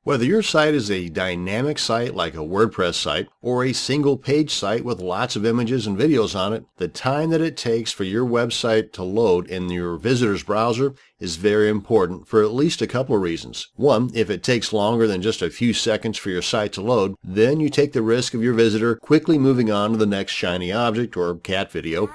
Whether your site is a dynamic site like a WordPress site or a single page site with lots of images and videos on it, the time that it takes for your website to load in your visitor's browser is very important for at least a couple of reasons. One, if it takes longer than just a few seconds for your site to load, then you take the risk of your visitor quickly moving on to the next shiny object or cat video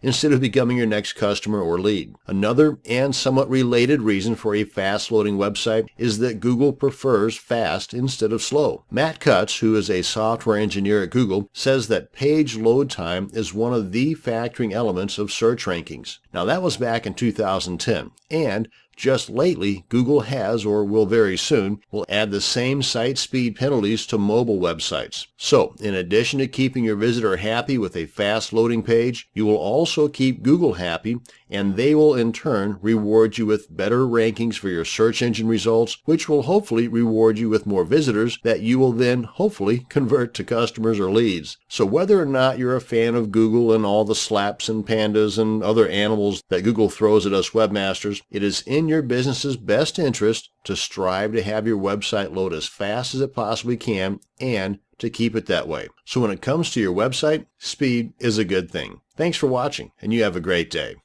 instead of becoming your next customer or lead. Another and somewhat related reason for a fast-loading website is that Google prefers fast instead of slow. Matt Cutts, who is a software engineer at Google, says that page load time is one of the factoring elements of search rankings. Now that was back in 2010, and just lately, Google has, or will very soon, will add the same site speed penalties to mobile websites. So, in addition to keeping your visitor happy with a fast loading page, you will also keep Google happy, and they will in turn reward you with better rankings for your search engine results, which will hopefully reward you with more visitors that you will then hopefully convert to customers or leads. So whether or not you're a fan of Google and all the slaps and pandas and other animals that Google throws at us webmasters, it is in your business's best interest to strive to have your website load as fast as it possibly can and to keep it that way. So when it comes to your website, speed is a good thing. Thanks for watching, and you have a great day.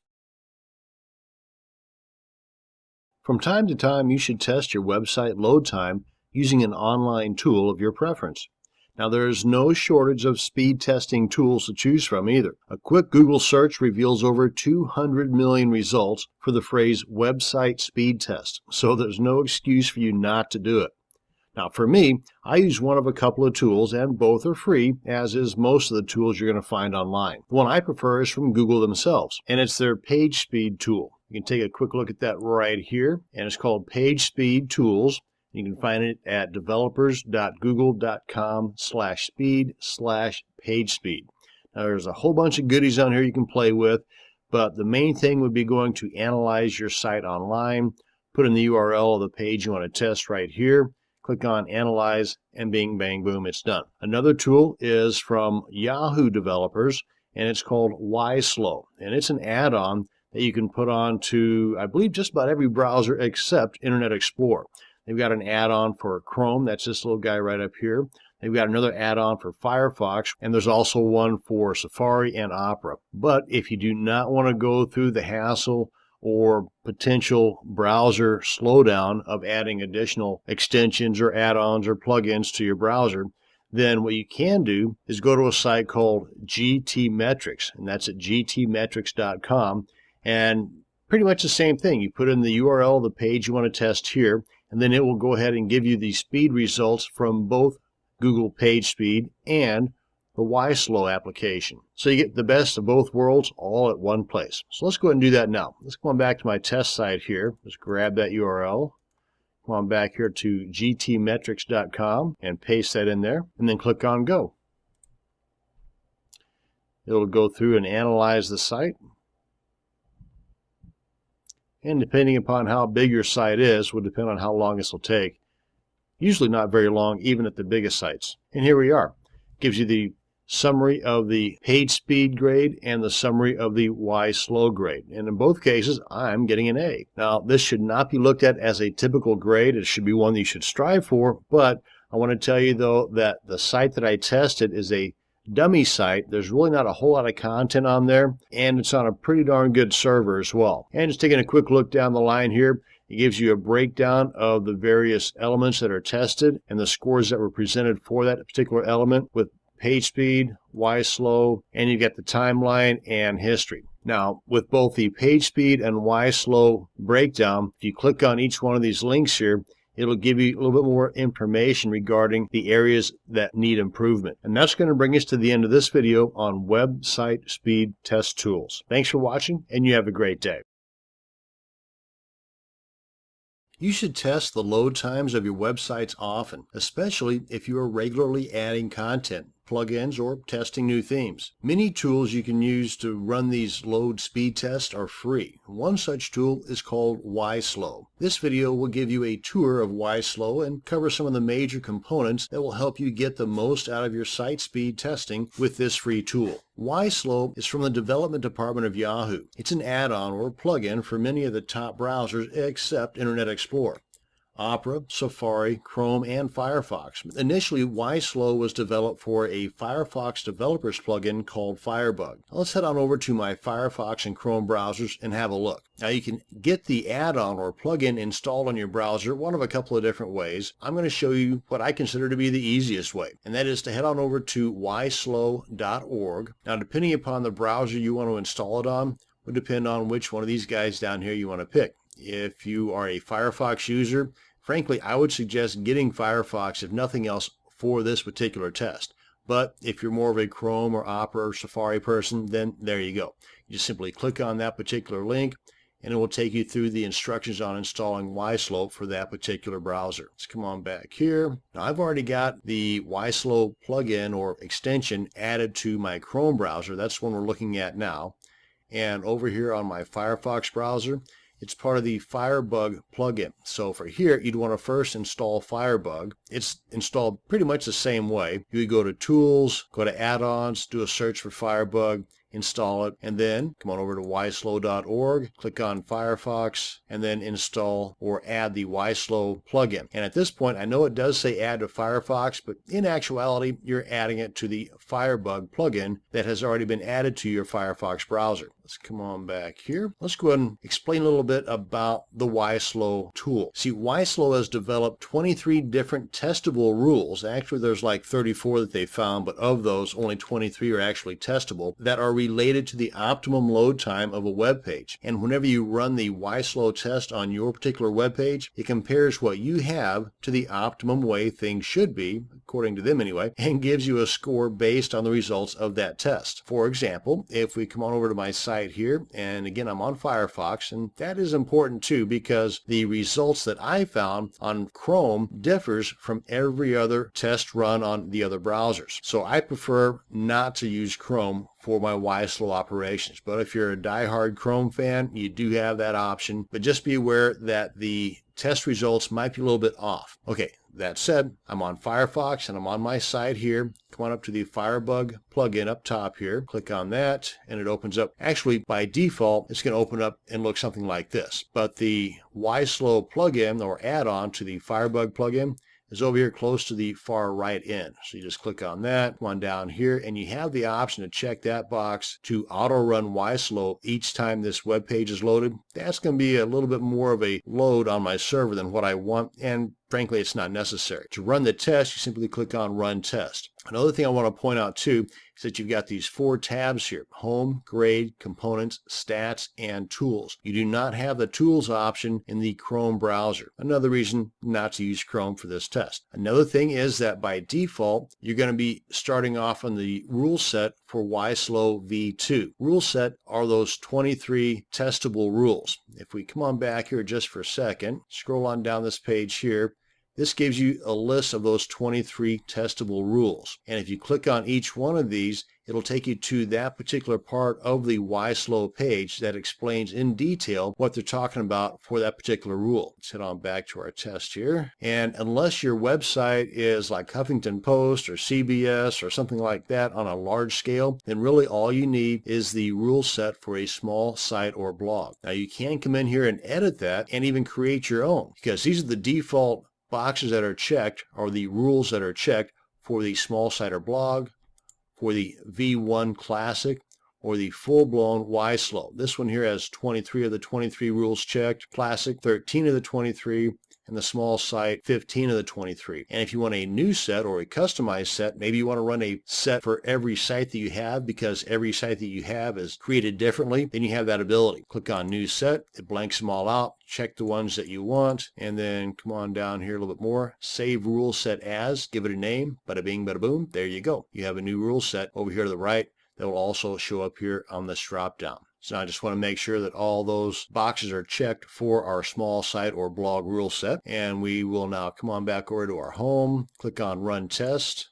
From time to time, you should test your website load time using an online tool of your preference. Now, there is no shortage of speed testing tools to choose from either. A quick Google search reveals over 200 million results for the phrase website speed test, so there's no excuse for you not to do it. Now, for me, I use one of a couple of tools, and both are free, as is most of the tools you're going to find online. The one I prefer is from Google themselves, and it's their page speed tool. You can take a quick look at that right here, and it's called Page Speed Tools. You can find it at developers.google.com/speed/pagespeed. Now, there's a whole bunch of goodies on here you can play with, but the main thing would be going to analyze your site online, put in the URL of the page you want to test right here, click on Analyze, and bing, bang, boom, it's done. Another tool is from Yahoo developers, and it's called YSlow, and it's an add-on that you can put on to, I believe, just about every browser except Internet Explorer. They've got an add-on for Chrome, that's this little guy right up here. They've got another add-on for Firefox, and there's also one for Safari and Opera. But if you do not want to go through the hassle or potential browser slowdown of adding additional extensions or add-ons or plugins to your browser, then what you can do is go to a site called GTmetrix, and that's at gtmetrix.com, and pretty much the same thing. You put in the URL of the page you want to test here, and then it will go ahead and give you the speed results from both Google PageSpeed and the YSlow application. So you get the best of both worlds all at one place. So let's go ahead and do that now. Let's go on back to my test site here. Let's grab that URL. Come on back here to gtmetrix.com and paste that in there, and then click on Go. It'll go through and analyze the site. And depending upon how big your site is, will depend on how long this will take. Usually not very long, even at the biggest sites. And here we are. It gives you the summary of the page speed grade and the summary of the YSlow grade. And in both cases, I'm getting an A. Now, this should not be looked at as a typical grade. It should be one that you should strive for. But I want to tell you, though, that the site that I tested is a dummy site. There's really not a whole lot of content on there, and it's on a pretty darn good server as well. And just taking a quick look down the line here, it gives you a breakdown of the various elements that are tested and the scores that were presented for that particular element with page speed, YSlow, and you get the timeline and history. Now, with both the page speed and YSlow breakdown, if you click on each one of these links here, it'll give you a little bit more information regarding the areas that need improvement. And that's going to bring us to the end of this video on website speed test tools. Thanks for watching, and you have a great day. You should test the load times of your websites often, especially if you are regularly adding content, plugins, or testing new themes. Many tools you can use to run these load speed tests are free. One such tool is called YSlow. This video will give you a tour of YSlow and cover some of the major components that will help you get the most out of your site speed testing with this free tool. YSlow is from the development department of Yahoo. It's an add-on or plugin for many of the top browsers except Internet Explorer. Opera, Safari, Chrome, and Firefox. Initially, YSlow was developed for a Firefox developers plugin called Firebug. Now let's head on over to my Firefox and Chrome browsers and have a look. Now you can get the add-on or plugin installed on your browser one of a couple of different ways. I'm going to show you what I consider to be the easiest way, and that is to head on over to yslow.org. Now depending upon the browser you want to install it on, would depend on which one of these guys down here you want to pick. If you are a Firefox user, frankly, I would suggest getting Firefox, if nothing else, for this particular test. But if you're more of a Chrome or Opera or Safari person, then there you go. You just simply click on that particular link, and it will take you through the instructions on installing YSlow for that particular browser. Let's come on back here. Now I've already got the YSlow plugin or extension added to my Chrome browser. That's one we're looking at now. And over here on my Firefox browser, it's part of the Firebug plugin. So for here, you'd want to first install Firebug. It's installed pretty much the same way. You would go to Tools, go to Add-ons, do a search for Firebug, install it, and then come on over to yslow.org, click on Firefox, and then install or add the YSlow plugin. And at this point, I know it does say add to Firefox, but in actuality, you're adding it to the Firebug plugin that has already been added to your Firefox browser. Let's come on back here. Let's go ahead and explain a little bit about the YSlow tool. See, YSlow has developed 23 different testable rules. Actually, there's like 34 that they found, but of those, only 23 are actually testable, that are related to the optimum load time of a web page. And whenever you run the YSlow test on your particular web page, it compares what you have to the optimum way things should be, according to them anyway, and gives you a score based on the results of that test. For example, if we come on over to my site here, and again I'm on Firefox, and that is important too because the results that I found on Chrome differs from every other test run on the other browsers. So I prefer not to use Chrome for my YSlow operations. But if you're a diehard Chrome fan, you do have that option. But just be aware that the test results might be a little bit off. Okay, that said, I'm on Firefox and I'm on my site here. Come on up to the Firebug plugin up top here. Click on that and it opens up. Actually, by default, it's going to open up and look something like this. But the YSlow plugin or add-on to the Firebug plugin is over here close to the far right end. So you just click on that, come on down here, and you have the option to check that box to auto-run YSlow each time this web page is loaded. That's going to be a little bit more of a load on my server than what I want, and frankly, it's not necessary. To run the test, you simply click on Run Test. Another thing I want to point out too is that you've got these 4 tabs here: Home, Grade, Components, Stats, and Tools. You do not have the Tools option in the Chrome browser. Another reason not to use Chrome for this test. Another thing is that by default, you're going to be starting off on the rule set for YSlow v2. Rule set are those 23 testable rules. If we come on back here just for a second, scroll on down this page here, this gives you a list of those 23 testable rules. And if you click on each one of these, it'll take you to that particular part of the YSlow page that explains in detail what they're talking about for that particular rule. Let's head on back to our test here. And unless your website is like Huffington Post or CBS or something like that on a large scale, then really all you need is the rule set for a small site or blog. Now you can come in here and edit that and even create your own, because these are the default boxes that are checked, or the rules that are checked for the small site or blog, for the V1 Classic, or the full-blown YSlow. This one here has 23 of the 23 rules checked, Classic 13 of the 23, and the small site 15 of the 23. And if you want a new set or a customized set, maybe you want to run a set for every site that you have because every site that you have is created differently, then you have that ability. Click on New Set, it blanks them all out, check the ones that you want, and then come on down here a little bit more, save rule set as, give it a name, bada bing, bada boom, there you go. You have a new rule set over here to the right that will also show up here on this drop down. So I just want to make sure that all those boxes are checked for our small site or blog rule set. And we will now come on back over to our home, click on Run Test.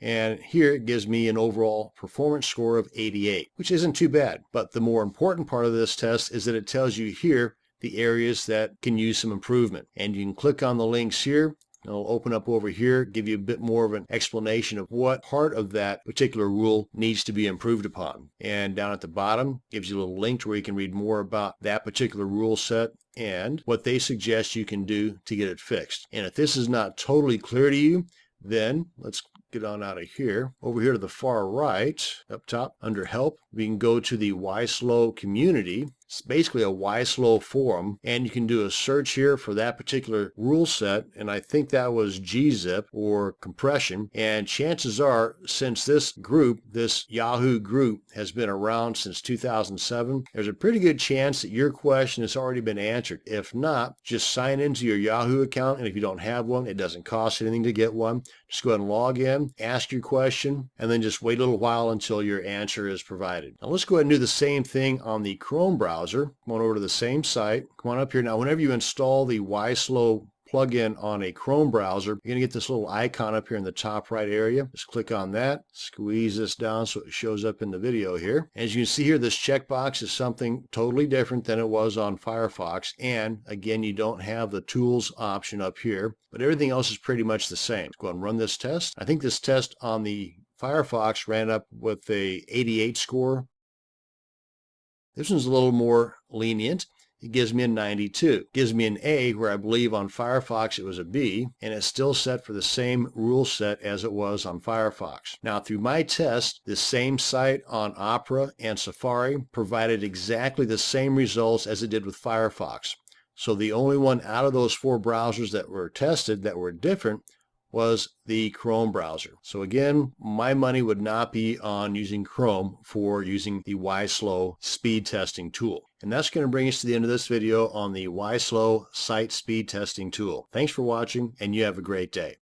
And here it gives me an overall performance score of 88, which isn't too bad. But the more important part of this test is that it tells you here the areas that can use some improvement. And you can click on the links here, It'll open up over here, give you a bit more of an explanation of what part of that particular rule needs to be improved upon. And down at the bottom, gives you a little link to where you can read more about that particular rule set and what they suggest you can do to get it fixed. And if this is not totally clear to you, then let's get on out of here. Over here to the far right, up top, under Help, we can go to the YSlow community. It's basically a YSlow forum, and you can do a search here for that particular rule set, and I think that was gzip or compression. And chances are, since this group, this Yahoo group, has been around since 2007, there's a pretty good chance that your question has already been answered. If not, just sign into your Yahoo account, and if you don't have one, it doesn't cost anything to get one. Just go ahead and log in, ask your question, and then just wait a little while until your answer is provided. Now let's go ahead and do the same thing on the Chrome browser. Come on over to the same site. Come on up here. Now, whenever you install the YSlow plugin on a Chrome browser, you're going to get this little icon up here in the top right area. Just click on that, squeeze this down so it shows up in the video here. As you can see here, this checkbox is something totally different than it was on Firefox. And again, you don't have the tools option up here, but everything else is pretty much the same. Go ahead and run this test. I think this test on the Firefox ran up with a 88 score. This one's a little more lenient. It gives me a 92. It gives me an A, where I believe on Firefox it was a B, and it's still set for the same rule set as it was on Firefox. Now, through my test, this same site on Opera and Safari provided exactly the same results as it did with Firefox. So the only one out of those 4 browsers that were tested that were different was the Chrome browser. So again, my money would not be on using Chrome for using the YSlow speed testing tool. And that's going to bring us to the end of this video on the YSlow site speed testing tool. Thanks for watching, and you have a great day.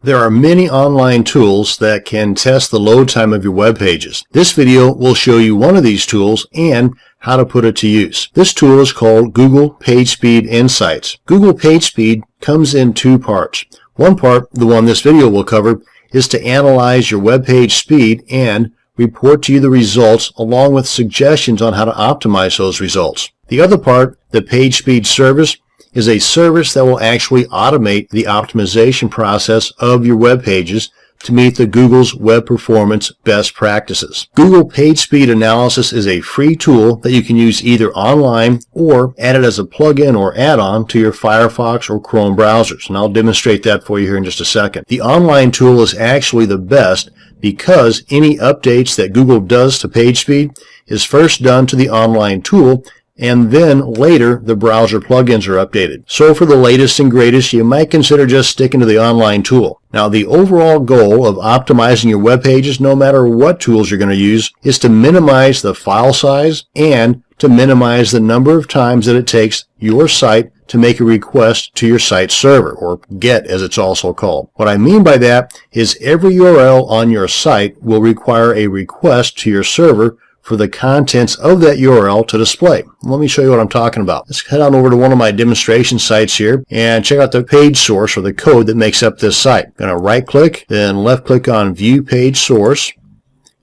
There are many online tools that can test the load time of your web pages. This video will show you one of these tools and how to put it to use. This tool is called Google PageSpeed Insights. Google PageSpeed comes in 2 parts. One part, the one this video will cover, is to analyze your web page speed and report to you the results along with suggestions on how to optimize those results. The other part, the PageSpeed service, is a service that will actually automate the optimization process of your web pages to meet the Google's web performance best practices. Google PageSpeed Analysis is a free tool that you can use either online or add it as a plugin or add-on to your Firefox or Chrome browsers, and I'll demonstrate that for you here in just a second. The online tool is actually the best because any updates that Google does to PageSpeed is first done to the online tool, and then later the browser plugins are updated. So for the latest and greatest, you might consider just sticking to the online tool. Now, the overall goal of optimizing your web pages, no matter what tools you're going to use, is to minimize the file size and to minimize the number of times that it takes your site to make a request to your site server, or GET as it's also called. What I mean by that is every URL on your site will require a request to your server for the contents of that URL to display. Let me show you what I'm talking about. Let's head on over to one of my demonstration sites here and check out the page source or the code that makes up this site. I'm going to right click, then left click on View Page Source.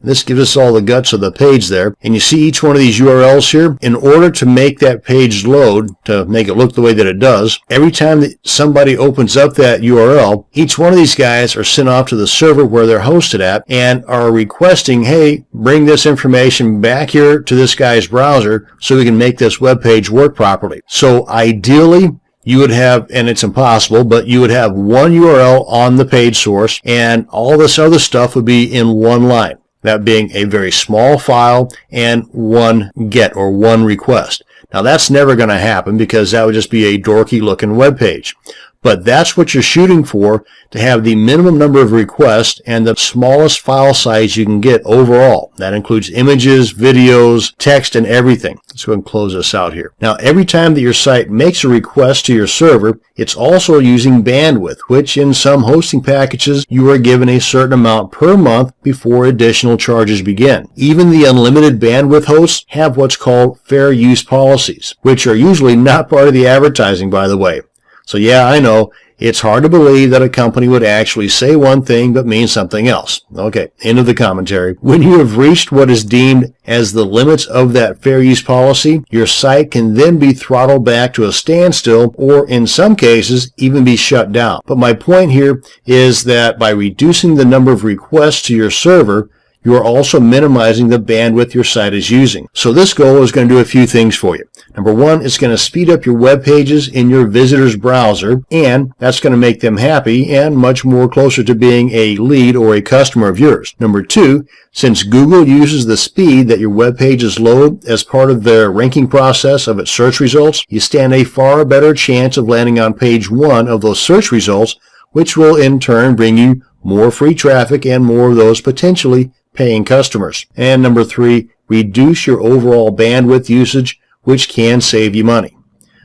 This gives us all the guts of the page there. And you see each one of these URLs here. In order to make that page load, to make it look the way that it does, every time that somebody opens up that URL, each one of these guys are sent off to the server where they're hosted at and are requesting, hey, bring this information back here to this guy's browser so we can make this web page work properly. So ideally, you would have, and it's impossible, but you would have one URL on the page source and all this other stuff would be in one line. That being a very small file and one GET or one request. Now that's never going to happen because that would just be a dorky looking web page. But that's what you're shooting for, to have the minimum number of requests and the smallest file size you can get overall. That includes images, videos, text, and everything. Let's go ahead and close this out here. Now, every time that your site makes a request to your server, it's also using bandwidth, which in some hosting packages, you are given a certain amount per month before additional charges begin. Even the unlimited bandwidth hosts have what's called fair use policies, which are usually not part of the advertising, by the way. So yeah, I know, It's hard to believe that a company would actually say one thing but mean something else. Okay, end of the commentary. When you have reached what is deemed as the limits of that fair use policy, your site can then be throttled back to a standstill or in some cases even be shut down. But my point here is that by reducing the number of requests to your server, you are also minimizing the bandwidth your site is using. So this goal is going to do a few things for you. Number one, it's going to speed up your web pages in your visitor's browser, and that's going to make them happy and much more closer to being a lead or a customer of yours. Number two, since Google uses the speed that your web pages load as part of their ranking process of its search results, you stand a far better chance of landing on page one of those search results, which will in turn bring you more free traffic and more of those potentially paying customers. And number three, reduce your overall bandwidth usage, which can save you money.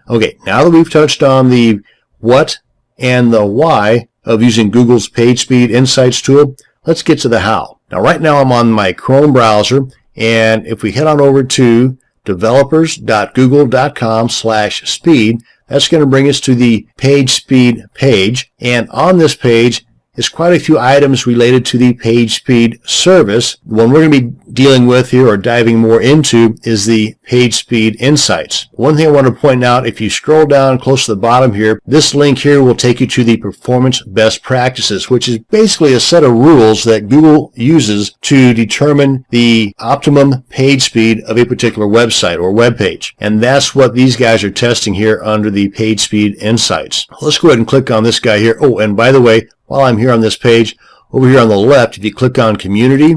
Okay, now that we've touched on the what and the why of using Google's PageSpeed Insights tool, let's get to the how. Now right now I'm on my Chrome browser, and if we head on over to developers.google.com/speed, that's going to bring us to the PageSpeed page, and on this page is quite a few items related to the PageSpeed service. The one we're going to be dealing with here or diving more into is the PageSpeed Insights. One thing I want to point out, if you scroll down close to the bottom here, this link here will take you to the Performance Best Practices, which is basically a set of rules that Google uses to determine the optimum page speed of a particular website or web page. And that's what these guys are testing here under the PageSpeed Insights. Let's go ahead and click on this guy here. Oh, and by the way, while I'm here on this page, over here on the left, if you click on Community,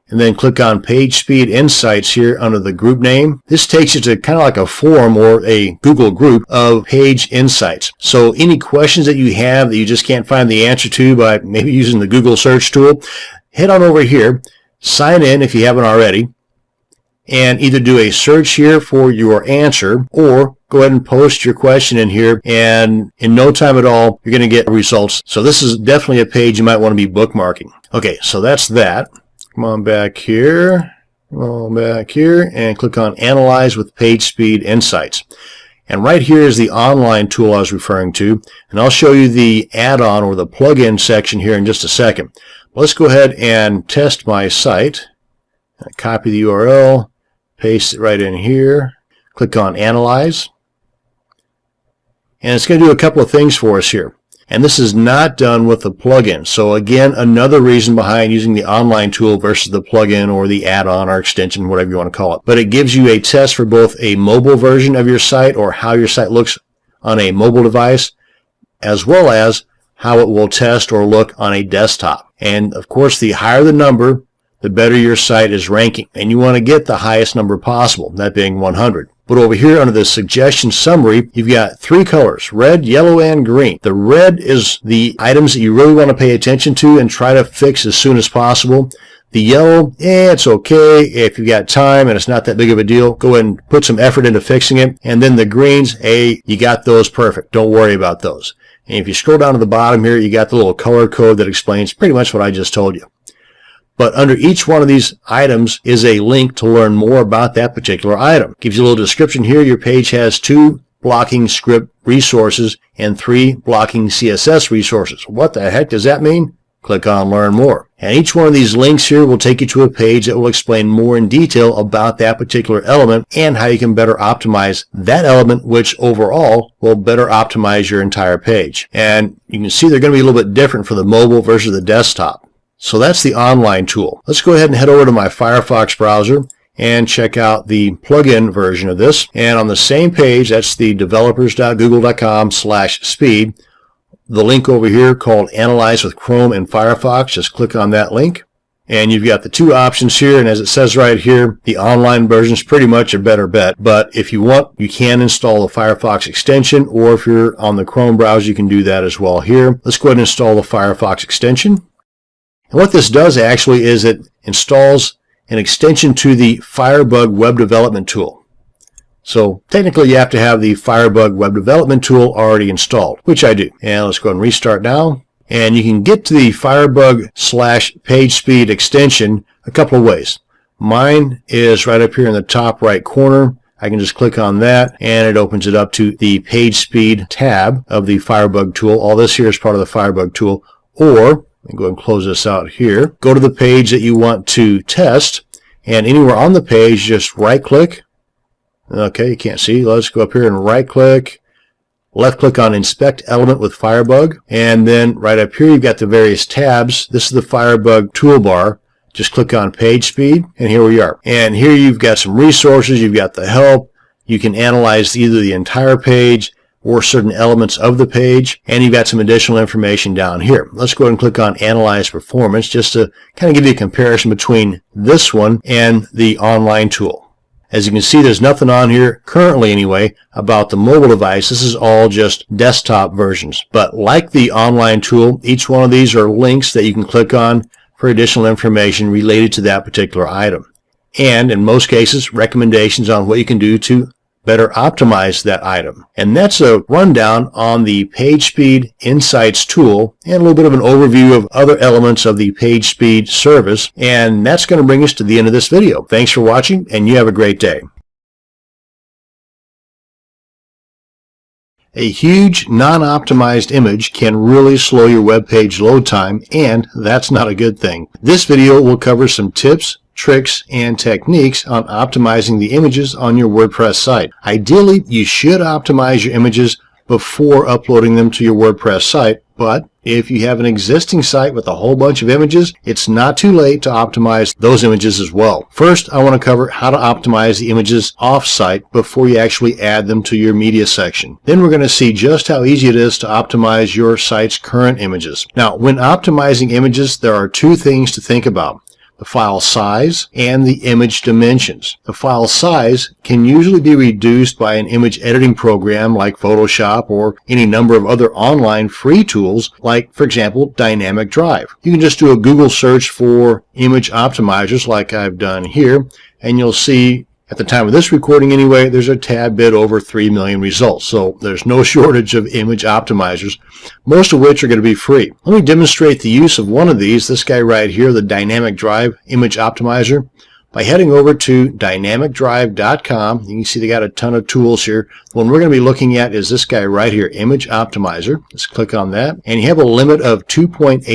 and then click on PageSpeed Insights here under the group name, this takes you to kind of like a forum or a Google group of page insights. So any questions that you have that you just can't find the answer to by maybe using the Google search tool, head on over here, sign in if you haven't already, and either do a search here for your answer or go ahead and post your question in here, and in no time at all, you're going to get results. So this is definitely a page you might want to be bookmarking. Okay, so that's that. Come on back here, and click on Analyze with PageSpeed Insights. And right here is the online tool I was referring to, and I'll show you the add-on or the plugin section here in just a second. Let's go ahead and test my site. Copy the URL, paste it right in here, click on Analyze. And it's going to do a couple of things for us here. And this is not done with the plugin. So again, another reason behind using the online tool versus the plugin or the add-on or extension, whatever you want to call it. But it gives you a test for both a mobile version of your site or how your site looks on a mobile device, as well as how it will test or look on a desktop. And of course, the higher the number, the better your site is ranking. And you want to get the highest number possible, that being 100. But over here under the suggestion summary, you've got three colors, red, yellow, and green. The red is the items that you really want to pay attention to and try to fix as soon as possible. The yellow, it's okay. If you've got time and it's not that big of a deal, go ahead and put some effort into fixing it. And then the greens, you got those perfect. Don't worry about those. And if you scroll down to the bottom here, you got the little color code that explains pretty much what I just told you. But under each one of these items is a link to learn more about that particular item. Gives you a little description here. Your page has 2 blocking script resources and 3 blocking CSS resources. What the heck does that mean? Click on Learn More. And each one of these links here will take you to a page that will explain more in detail about that particular element and how you can better optimize that element, which overall will better optimize your entire page. And you can see they're going to be a little bit different for the mobile versus the desktop. So that's the online tool. Let's go ahead and head over to my Firefox browser and check out the plugin version of this. And on the same page, that's the developers.google.com/speed. The link over here called Analyze with Chrome and Firefox. Just click on that link. And you've got the 2 options here. And as it says right here, the online version is pretty much a better bet. But if you want, you can install the Firefox extension. Or if you're on the Chrome browser, you can do that as well here. Let's go ahead and install the Firefox extension. And what this does actually is it installs an extension to the Firebug web development tool. So technically you have to have the Firebug web development tool already installed, which I do. And let's go ahead and restart now. And you can get to the Firebug/PageSpeed extension a couple of ways. Mine is right up here in the top right corner. I can just click on that and it opens it up to the page speed tab of the Firebug tool. All this here is part of the Firebug tool. Or, let me go ahead and close this out here. Go to the page that you want to test, and anywhere on the page, just right click. Okay, you can't see. Let's go up here and right click. Left click on Inspect Element with Firebug, and then right up here you've got the various tabs. This is the Firebug toolbar. Just click on Page Speed, and here we are. And here you've got some resources. You've got the help. You can analyze either the entire page or certain elements of the page, and you've got some additional information down here. Let's go ahead and click on Analyze Performance just to kind of give you a comparison between this one and the online tool. As you can see, there's nothing on here, currently anyway, about the mobile device. This is all just desktop versions. But like the online tool, each one of these are links that you can click on for additional information related to that particular item. And in most cases, recommendations on what you can do to better optimize that item. And that's a rundown on the PageSpeed Insights tool and a little bit of an overview of other elements of the PageSpeed service. And that's going to bring us to the end of this video. Thanks for watching, and you have a great day. A huge non-optimized image can really slow your web page load time, and that's not a good thing. This video will cover some tips, tricks, and techniques on optimizing the images on your WordPress site. Ideally, you should optimize your images before uploading them to your WordPress site, but if you have an existing site with a whole bunch of images, it's not too late to optimize those images as well. First, I want to cover how to optimize the images off-site before you actually add them to your media section. Then we're going to see just how easy it is to optimize your site's current images. Now, when optimizing images, there are two things to think about: the file size and the image dimensions. The file size can usually be reduced by an image editing program like Photoshop or any number of other online free tools like, for example, Dynamic Drive. You can just do a Google search for image optimizers like I've done here, and you'll see at the time of this recording anyway, there's a tad bit over 3 million results. So there's no shortage of image optimizers, most of which are going to be free. Let me demonstrate the use of one of these, this guy right here, the Dynamic Drive Image Optimizer, by heading over to dynamicdrive.com. You can see they got a ton of tools here. The one we're going to be looking at is this guy right here, Image Optimizer. Let's click on that. And you have a limit of 2.86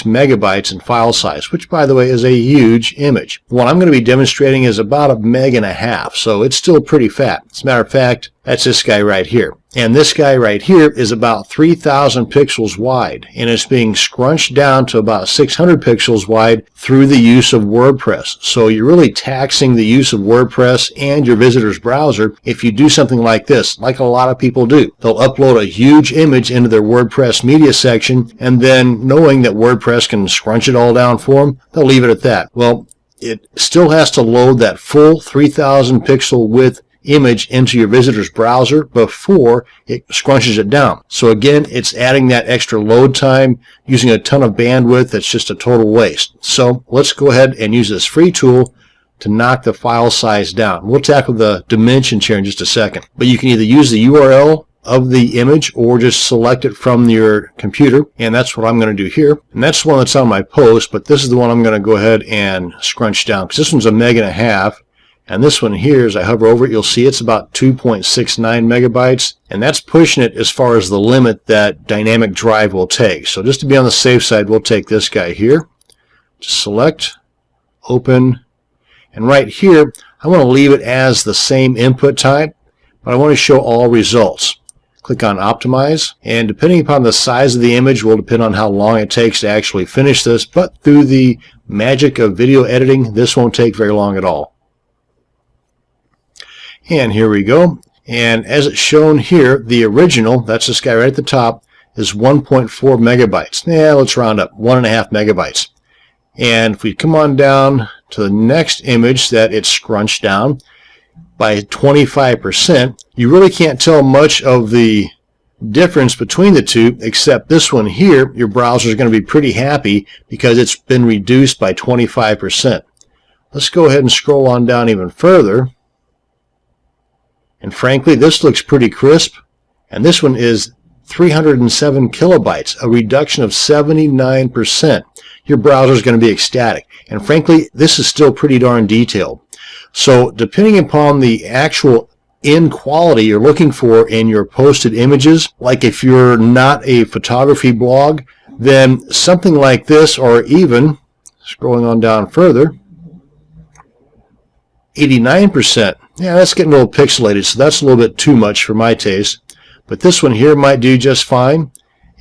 megabytes in file size, which, by the way, is a huge image. What I'm going to be demonstrating is about 1.5 meg, so it's still pretty fat. As a matter of fact, that's this guy right here. And this guy right here is about 3,000 pixels wide, and it's being scrunched down to about 600 pixels wide through the use of WordPress. So you're really taxing the use of WordPress and your visitor's browser if you do something like this, like a lot of people do. They'll upload a huge image into their WordPress media section, and then knowing that WordPress can scrunch it all down for them, they'll leave it at that. Well, it still has to load that full 3,000 pixel width image into your visitor's browser before it scrunches it down. So again, it's adding that extra load time, using a ton of bandwidth. That's just a total waste. So let's go ahead and use this free tool to knock the file size down. We'll tackle the dimensions here in just a second. But you can either use the URL of the image or just select it from your computer, and that's what I'm going to do here. And that's the one that's on my post, but this is the one I'm going to go ahead and scrunch down because this one's 1.5 meg. And this one here, as I hover over it, you'll see it's about 2.69 megabytes, and that's pushing it as far as the limit that Dynamic Drive will take. So just to be on the safe side, we'll take this guy here. Just select, open, and right here, I want to leave it as the same input type, but I want to show all results. Click on Optimize, and depending upon the size of the image will depend on how long it takes to actually finish this, but through the magic of video editing, this won't take very long at all. And here we go. And as it's shown here, the original, that's this guy right at the top, is 1.4 megabytes. Yeah, let's round up, 1.5 megabytes. And if we come on down to the next image that it's scrunched down by 25%, you really can't tell much of the difference between the two, except this one here, your browser is going to be pretty happy because it's been reduced by 25%. Let's go ahead and scroll on down even further. And frankly, this looks pretty crisp. And this one is 307 kilobytes, a reduction of 79%. Your browser is going to be ecstatic. And frankly, this is still pretty darn detailed. So depending upon the actual end quality you're looking for in your posted images, like if you're not a photography blog, then something like this, or even scrolling on down further, 89%. Yeah, that's getting a little pixelated, so that's a little bit too much for my taste. But this one here might do just fine,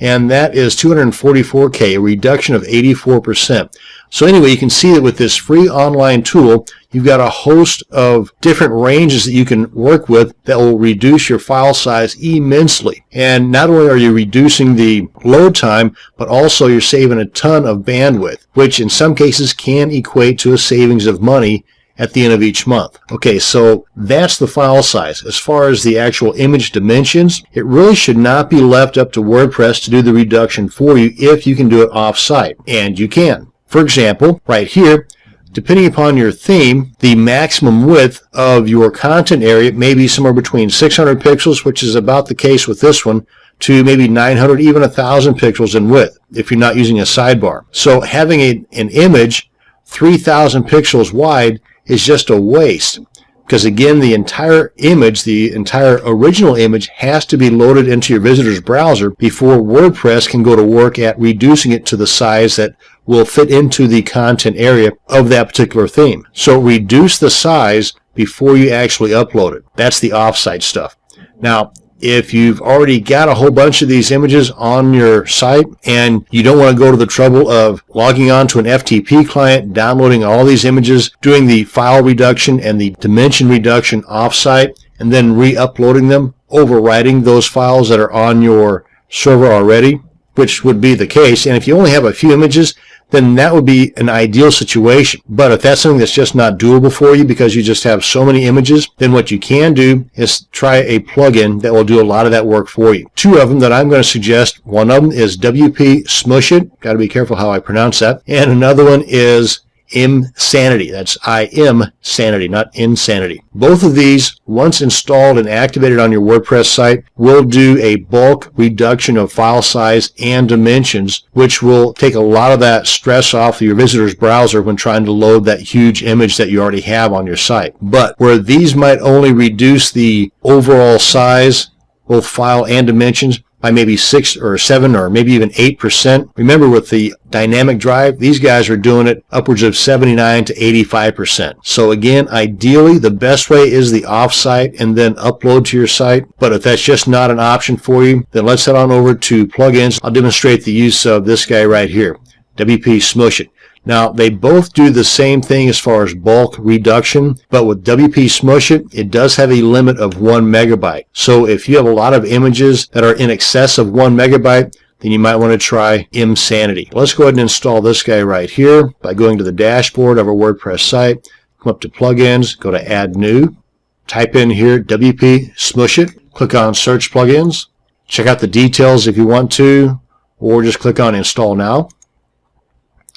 and that is 244K, a reduction of 84%. So anyway, you can see that with this free online tool, you've got a host of different ranges that you can work with that will reduce your file size immensely. And not only are you reducing the load time, but also you're saving a ton of bandwidth, which in some cases can equate to a savings of money at the end of each month. Okay, so that's the file size. As far as the actual image dimensions, it really should not be left up to WordPress to do the reduction for you if you can do it off-site, and you can. For example, right here, depending upon your theme, the maximum width of your content area may be somewhere between 600 pixels, which is about the case with this one, to maybe 900, even 1,000 pixels in width if you're not using a sidebar. So having an image 3,000 pixels wide is just a waste, because again, the entire image, the entire original image, has to be loaded into your visitor's browser before WordPress can go to work at reducing it to the size that will fit into the content area of that particular theme. So reduce the size before you actually upload it. That's the offsite stuff. Now, if you've already got a whole bunch of these images on your site and you don't want to go to the trouble of logging on to an FTP client, downloading all these images, doing the file reduction and the dimension reduction offsite, and then re-uploading them, overwriting those files that are on your server already, which would be the case. And if you only have a few images, then that would be an ideal situation. But if that's something that's just not doable for you because you just have so many images, then what you can do is try a plugin that will do a lot of that work for you. Two of them that I'm going to suggest. One of them is WP Smush It. Got to be careful how I pronounce that. And another one is Imsanity. That's I-M Sanity, not Insanity. Both of these, once installed and activated on your WordPress site, will do a bulk reduction of file size and dimensions, which will take a lot of that stress off your visitor's browser when trying to load that huge image that you already have on your site. But where these might only reduce the overall size, both file and dimensions, by maybe 6 or 7 or maybe even 8%. Remember, with the dynamic drive, these guys are doing it upwards of 79 to 85%. So again, ideally, the best way is the offsite and then upload to your site. But if that's just not an option for you, then let's head on over to plugins. I'll demonstrate the use of this guy right here, WP Smush It. Now, they both do the same thing as far as bulk reduction, but with WP Smush It, it does have a limit of 1 megabyte. So if you have a lot of images that are in excess of 1 megabyte, then you might want to try Imsanity. Let's go ahead and install this guy right here by going to the dashboard of our WordPress site, come up to Plugins, go to Add New, type in here WP Smush It, click on Search Plugins, check out the details if you want to, or just click on Install Now.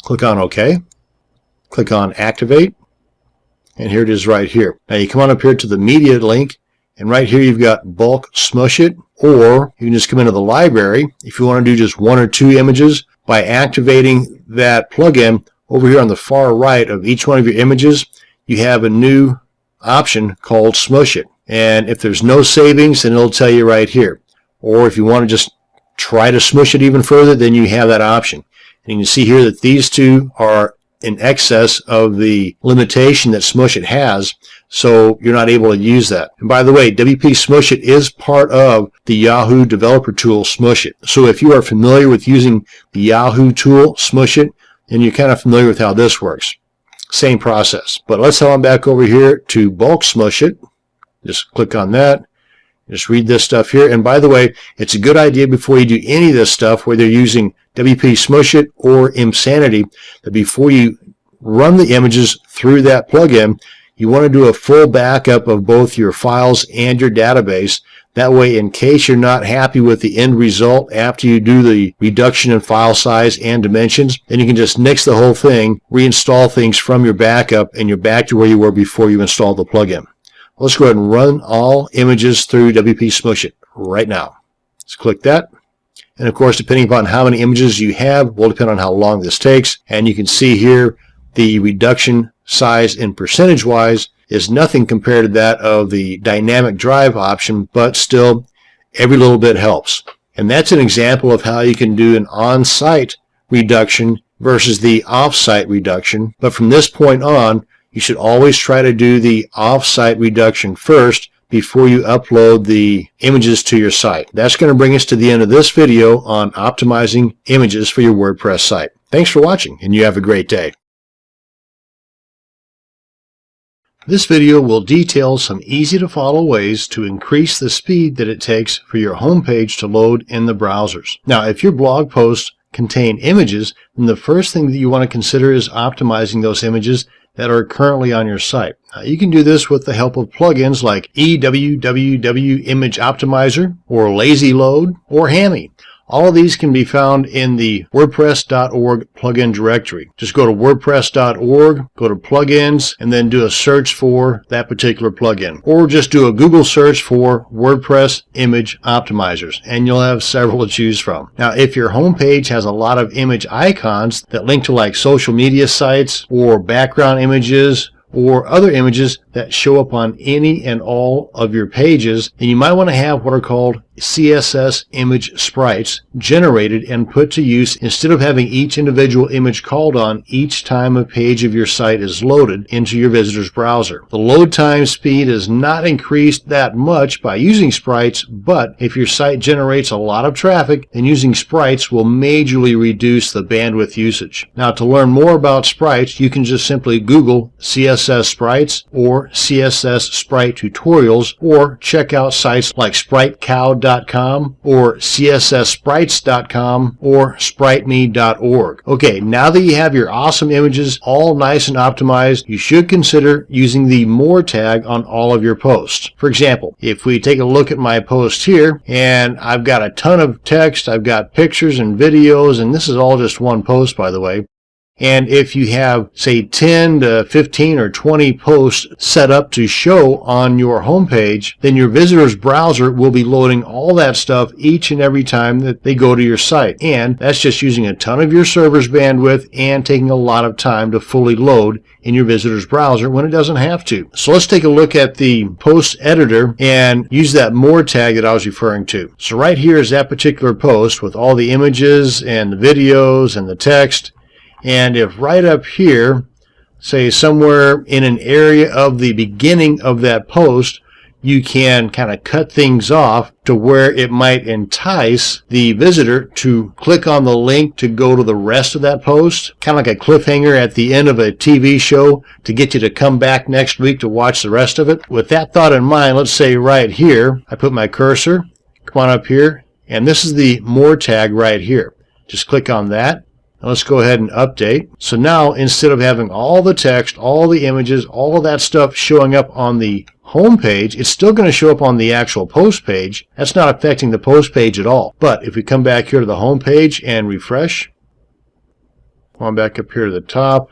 Click on OK. Click on Activate. And here it is right here. Now you come on up here to the media link, and right here you've got Bulk Smush It, or you can just come into the library if you want to do just 1 or 2 images by activating that plugin. Over here on the far right of each one of your images, you have a new option called Smush It. And if there's no savings, then it'll tell you right here. Or if you want to just try to smush it even further, then you have that option. And you can see here that these two are in excess of the limitation that Smush It has, so you're not able to use that. And by the way, WP Smush It is part of the Yahoo developer tool Smush It. So if you are familiar with using the Yahoo tool Smush It, then you're kind of familiar with how this works. Same process. But let's head on back over here to Bulk Smush It. Just click on that. Just read this stuff here. And by the way, it's a good idea before you do any of this stuff, whether you're using WP Smush It or Imsanity, that before you run the images through that plugin, you want to do a full backup of both your files and your database. That way, in case you're not happy with the end result after you do the reduction in file size and dimensions, then you can just nix the whole thing, reinstall things from your backup, and you're back to where you were before you installed the plugin. Let's go ahead and run all images through WP Smush It right now. Let's click that. And of course, depending upon how many images you have, will depend on how long this takes. And you can see here the reduction size in percentage-wise is nothing compared to that of the dynamic drive option, but still, every little bit helps. And that's an example of how you can do an on-site reduction versus the off-site reduction. But from this point on, you should always try to do the off-site reduction first before you upload the images to your site. That's going to bring us to the end of this video on optimizing images for your WordPress site. Thanks for watching, and you have a great day. This video will detail some easy-to-follow ways to increase the speed that it takes for your homepage to load in the browsers. Now, if your blog posts contain images, then the first thing that you want to consider is optimizing those images that are currently on your site. Now, you can do this with the help of plugins like EWWW Image Optimizer or Lazy Load or Hammy. All of these can be found in the WordPress.org plugin directory. Just go to WordPress.org, go to plugins, and then do a search for that particular plugin. Or just do a Google search for WordPress Image Optimizers, and you'll have several to choose from. Now, if your homepage has a lot of image icons that link to like social media sites or background images or other images that show up on any and all of your pages, then you might want to have what are called CSS image sprites generated and put to use instead of having each individual image called on each time a page of your site is loaded into your visitor's browser. The load time speed is not increased that much by using sprites, but if your site generates a lot of traffic, then using sprites will majorly reduce the bandwidth usage. Now, to learn more about sprites, you can just simply Google CSS sprites or CSS sprite tutorials, or check out sites like SpriteCow.com or CSSsprites.com or SpriteMe.org. Okay, now that you have your awesome images all nice and optimized, you should consider using the More tag on all of your posts. For example, if we take a look at my post here, and I've got a ton of text, I've got pictures and videos, and this is all just one post, by the way. And if you have, say, 10 to 15 or 20 posts set up to show on your homepage, then your visitor's browser will be loading all that stuff each and every time that they go to your site. And that's just using a ton of your server's bandwidth and taking a lot of time to fully load in your visitor's browser when it doesn't have to. So let's take a look at the post editor and use that More tag that I was referring to. So right here is that particular post with all the images and the videos and the text. And if right up here, say somewhere in an area of the beginning of that post, you can kind of cut things off to where it might entice the visitor to click on the link to go to the rest of that post, kind of like a cliffhanger at the end of a TV show to get you to come back next week to watch the rest of it. With that thought in mind, let's say right here, I put my cursor, come on up here, and this is the More tag right here. Just click on that. Now let's go ahead and update. So now, instead of having all the text, all the images, all of that stuff showing up on the home page, it's still going to show up on the actual post page. That's not affecting the post page at all. But if we come back here to the home page and refresh, come on back up here to the top,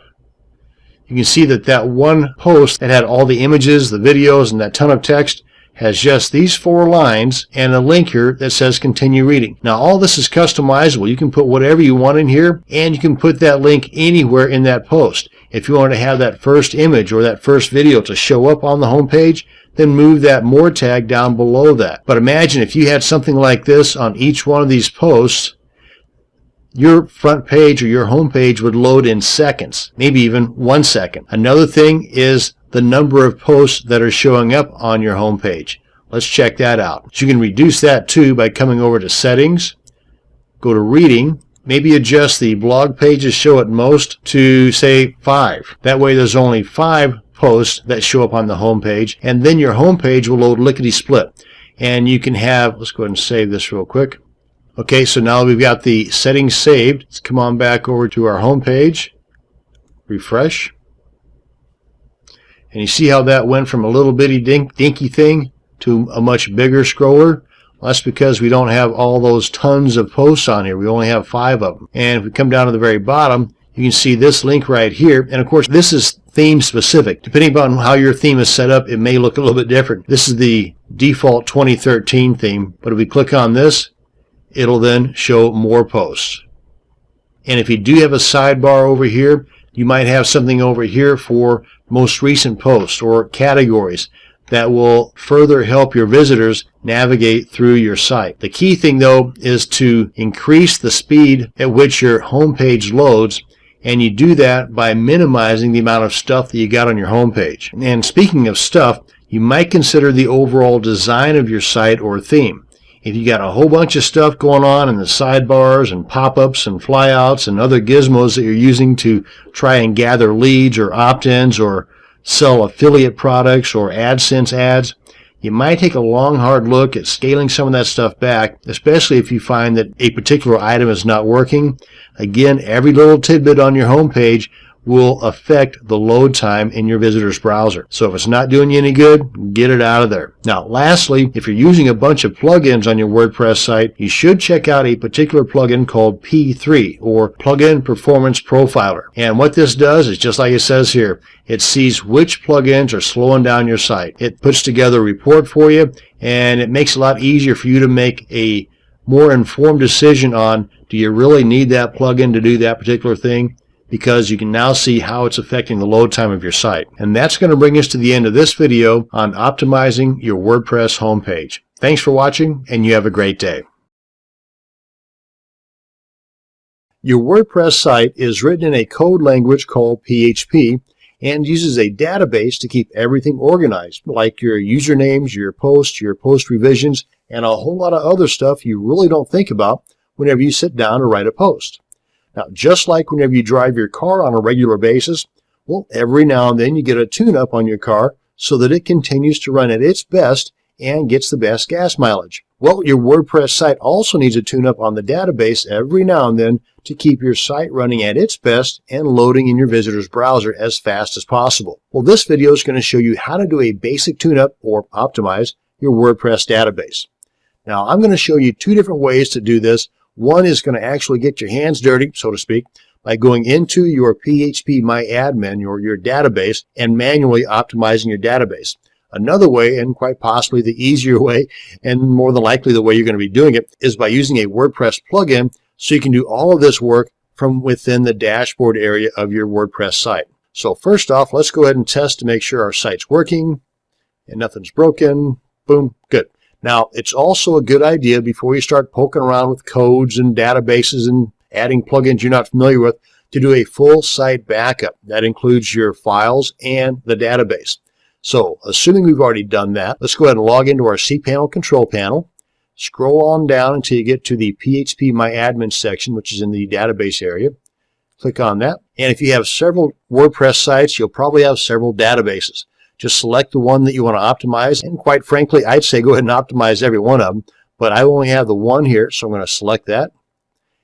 you can see that that one post that had all the images, the videos, and that ton of text has just these 4 lines and a link here that says continue reading. Now all this is customizable. You can put whatever you want in here, and you can put that link anywhere in that post. If you want to have that first image or that first video to show up on the home page, then move that More tag down below that. But imagine if you had something like this on each one of these posts, your front page or your home page would load in seconds, maybe even 1 second. Another thing is the number of posts that are showing up on your home page. Let's check that out. So you can reduce that too by coming over to Settings, go to Reading, maybe adjust the blog pages show at most to say 5. That way there's only 5 posts that show up on the home page, and then your home page will load lickety-split. And you can have, let's go ahead and save this real quick. Okay, so now we've got the settings saved. Let's come on back over to our home page, refresh. And you see how that went from a little bitty dinky thing to a much bigger scroller? Well, that's because we don't have all those tons of posts on here. We only have 5 of them. And if we come down to the very bottom, you can see this link right here. And of course, this is theme specific. Depending upon how your theme is set up, it may look a little bit different. This is the default 2013 theme. But if we click on this, it'll then show more posts. And if you do have a sidebar over here, You might have something over here for most recent posts or categories that will further help your visitors navigate through your site. The key thing, though, is to increase the speed at which your homepage loads, and you do that by minimizing the amount of stuff that you got on your homepage. And speaking of stuff, you might consider the overall design of your site or theme. If you got a whole bunch of stuff going on in the sidebars and pop-ups and flyouts and other gizmos that you're using to try and gather leads or opt-ins or sell affiliate products or AdSense ads, you might take a long, hard look at scaling some of that stuff back, especially if you find that a particular item is not working. Again, every little tidbit on your homepage will affect the load time in your visitor's browser. So if it's not doing you any good, get it out of there. Now, lastly, if you're using a bunch of plugins on your WordPress site, you should check out a particular plugin called P3, or Plugin Performance Profiler. And what this does is just like it says here, it sees which plugins are slowing down your site. It puts together a report for you, and it makes it a lot easier for you to make a more informed decision on, do you really need that plugin to do that particular thing? Because you can now see how it's affecting the load time of your site. And that's going to bring us to the end of this video on optimizing your WordPress homepage. Thanks for watching, and you have a great day. Your WordPress site is written in a code language called PHP and uses a database to keep everything organized, like your usernames, your post revisions, and a whole lot of other stuff you really don't think about whenever you sit down to write a post. Now, just like whenever you drive your car on a regular basis, well, every now and then you get a tune-up on your car so that it continues to run at its best and gets the best gas mileage. Well, your WordPress site also needs a tune-up on the database every now and then to keep your site running at its best and loading in your visitor's browser as fast as possible. Well, this video is going to show you how to do a basic tune-up or optimize your WordPress database. Now, I'm going to show you two different ways to do this. One is going to actually get your hands dirty, so to speak, by going into your PHP My Admin or your database and manually optimizing your database. Another way, and quite possibly the easier way, and more than likely the way you're going to be doing it, is by using a WordPress plugin so you can do all of this work from within the dashboard area of your WordPress site. So first off, let's go ahead and test to make sure our site's working and nothing's broken. Boom, good. Now, it's also a good idea before you start poking around with codes and databases and adding plugins you're not familiar with to do a full site backup. That includes your files and the database. So, assuming we've already done that, let's go ahead and log into our cPanel control panel. Scroll on down until you get to the PHP My Admin section, which is in the database area. Click on that. And if you have several WordPress sites, you'll probably have several databases. Just select the one that you want to optimize, and quite frankly, I'd say go ahead and optimize every one of them, but I only have the one here, so I'm going to select that,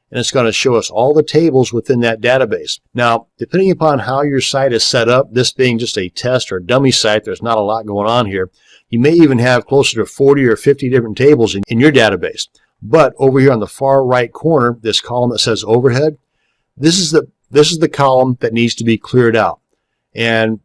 and it's going to show us all the tables within that database. Now, depending upon how your site is set up, this being just a test or dummy site, there's not a lot going on here. You may even have closer to 40 or 50 different tables in your database. But over here on the far right corner, this column that says overhead, this is the column that needs to be cleared out. And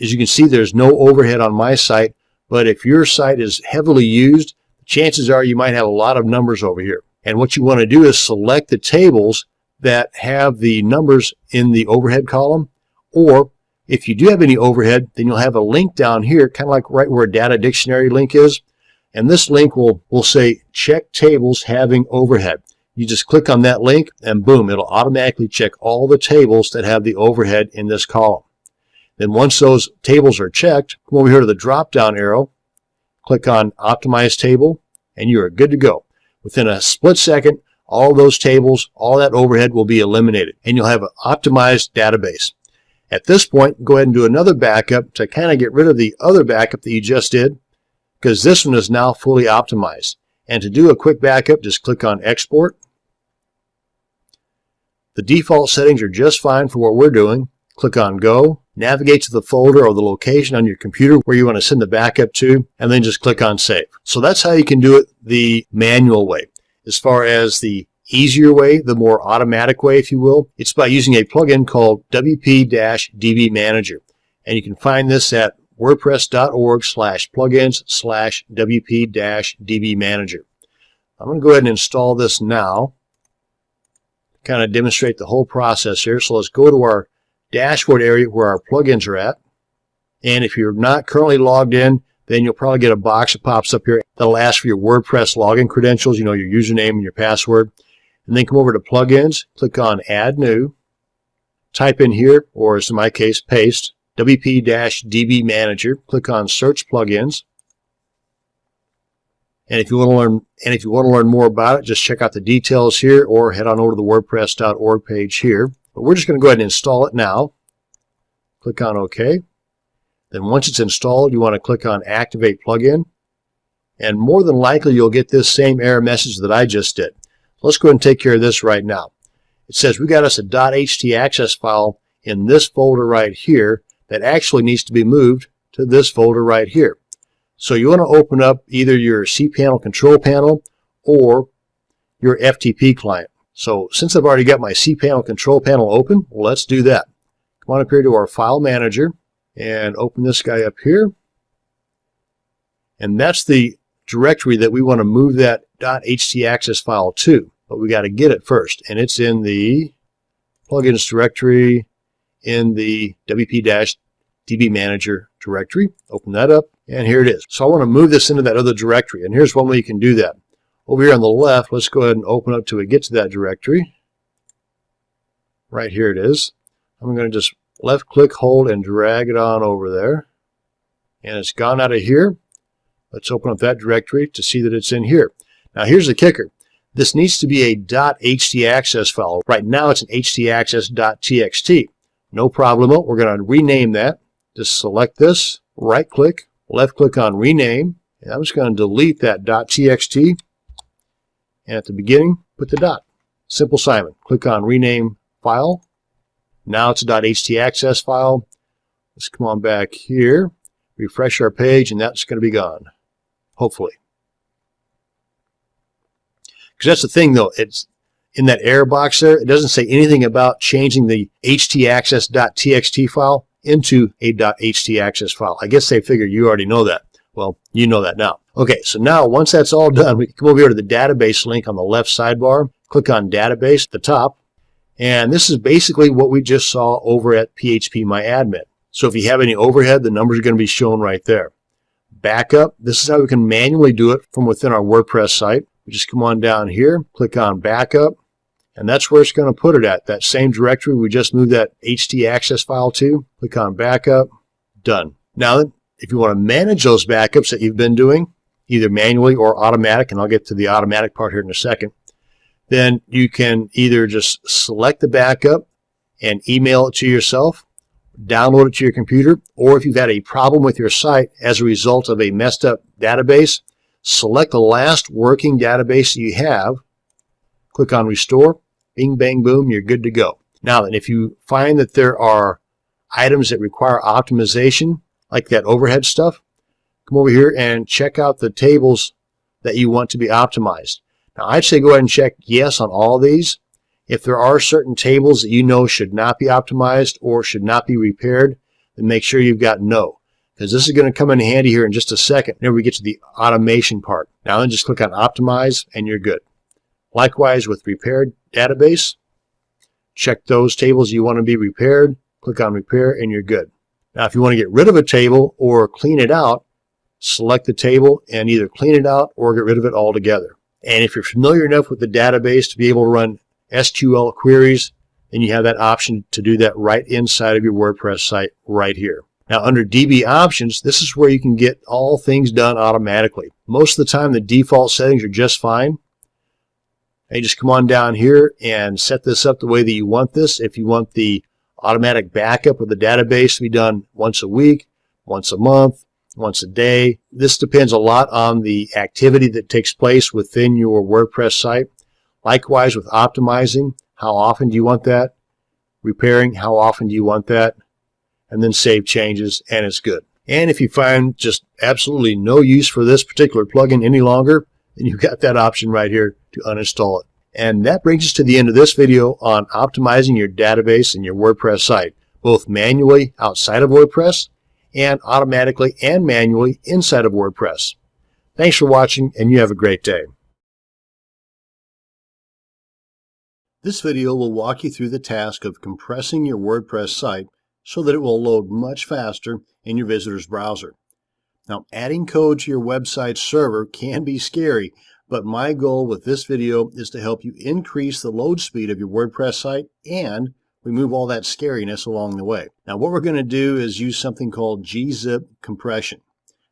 as you can see, there's no overhead on my site, but if your site is heavily used, chances are you might have a lot of numbers over here. And what you want to do is select the tables that have the numbers in the overhead column, or if you do have any overhead, then you'll have a link down here, kind of like right where a data dictionary link is, and this link will say check tables having overhead. You just click on that link, and boom, it'll automatically check all the tables that have the overhead in this column. Then once those tables are checked, come over here to the drop-down arrow, click on Optimize Table, and you are good to go. Within a split second, all those tables, all that overhead will be eliminated, and you'll have an optimized database. At this point, go ahead and do another backup to kind of get rid of the other backup that you just did, because this one is now fully optimized. And to do a quick backup, just click on Export. The default settings are just fine for what we're doing. Click on Go. Navigate to the folder or the location on your computer where you want to send the backup to, and then just click on Save. So that's how you can do it the manual way. As far as the easier way, the more automatic way, if you will, it's by using a plugin called WP-DB Manager. And you can find this at wordpress.org/plugins/WP-DB Manager. I'm going to go ahead and install this now, kind of demonstrate the whole process here. So let's go to our dashboard area where our plugins are at. And if you're not currently logged in, then you'll probably get a box that pops up here that'll ask for your WordPress login credentials, your username and your password. And then come over to Plugins, click on Add New, type in here, or as in my case, paste, WP-DB Manager, click on Search Plugins. And if you want to learn more about it, just check out the details here or head on over to the WordPress.org page here. But we're just going to go ahead and install it now. Click on OK. Then once it's installed, you want to click on Activate Plugin. And more than likely, you'll get this same error message that I just did. Let's go ahead and take care of this right now. It says we got us a .htaccess file in this folder right here that actually needs to be moved to this folder right here. So you want to open up either your cPanel control panel or your FTP client. So since I've already got my cPanel control panel open, let's do that. Come on up here to our file manager and open this guy up here. And that's the directory that we want to move that .htaccess file to. But we got to get it first. And it's in the plugins directory in the WP-DB Manager directory. Open that up. And here it is. So I want to move this into that other directory. And here's one way you can do that. Over here on the left, let's go ahead and open up till we get to that directory. Right here it is. I'm going to just left click, hold, and drag it on over there. And it's gone out of here. Let's open up that directory to see that it's in here. Now here's the kicker. This needs to be a .htaccess file. Right now it's an htaccess.txt. No problem. We're going to rename that. Just select this, right click, left click on rename. And I'm just going to delete that .txt. And at the beginning, put the dot. Simple Simon. Click on rename file. Now it's a .htaccess file. Let's come on back here, refresh our page, and that's going to be gone. Hopefully. Because that's the thing, though. It's in that error box there. It doesn't say anything about changing the htaccess.txt file into a .htaccess file. I guess they figure you already know that. Well, you know that now. Okay, so now once that's all done, we can come over here to the database link on the left sidebar. Click on Database at the top. And this is basically what we just saw over at PHPMyAdmin. So if you have any overhead, the numbers are going to be shown right there. Backup, this is how we can manually do it from within our WordPress site. We just come on down here, click on Backup, and that's where it's going to put it at, that same directory we just moved that htaccess file to. Click on Backup, done. Now, if you want to manage those backups that you've been doing, either manually or automatic, and I'll get to the automatic part here in a second, then you can either just select the backup and email it to yourself, download it to your computer, or if you've had a problem with your site as a result of a messed up database, select the last working database you have, click on Restore, bing, bang, boom, you're good to go. Now then, if you find that there are items that require optimization, like that overhead stuff, come over here and check out the tables that you want to be optimized. Now, I'd say go ahead and check yes on all these. If there are certain tables that you know should not be optimized or should not be repaired, then make sure you've got no, because this is going to come in handy here in just a second whenever we get to the automation part. Now then, just click on Optimize and you're good. Likewise with Repaired Database, check those tables you want to be repaired, click on Repair and you're good. Now if you want to get rid of a table or clean it out, select the table and either clean it out or get rid of it altogether. And if you're familiar enough with the database to be able to run SQL queries, then you have that option to do that right inside of your WordPress site right here. Now under DB options, this is where you can get all things done automatically. Most of the time the default settings are just fine. And you just come on down here and set this up the way that you want this. If you want the automatic backup of the database to be done once a week, once a month, once a day. This depends a lot on the activity that takes place within your WordPress site. Likewise with optimizing, how often do you want that? Repairing, how often do you want that? And then save changes and it's good. And if you find just absolutely no use for this particular plugin any longer, then you've got that option right here to uninstall it. And that brings us to the end of this video on optimizing your database and your WordPress site, both manually outside of WordPress and automatically and manually inside of WordPress. Thanks for watching, and you have a great day. This video will walk you through the task of compressing your WordPress site so that it will load much faster in your visitor's browser. Now, adding code to your website server can be scary, but my goal with this video is to help you increase the load speed of your WordPress site and remove all that scariness along the way. Now, what we're going to do is use something called gzip compression.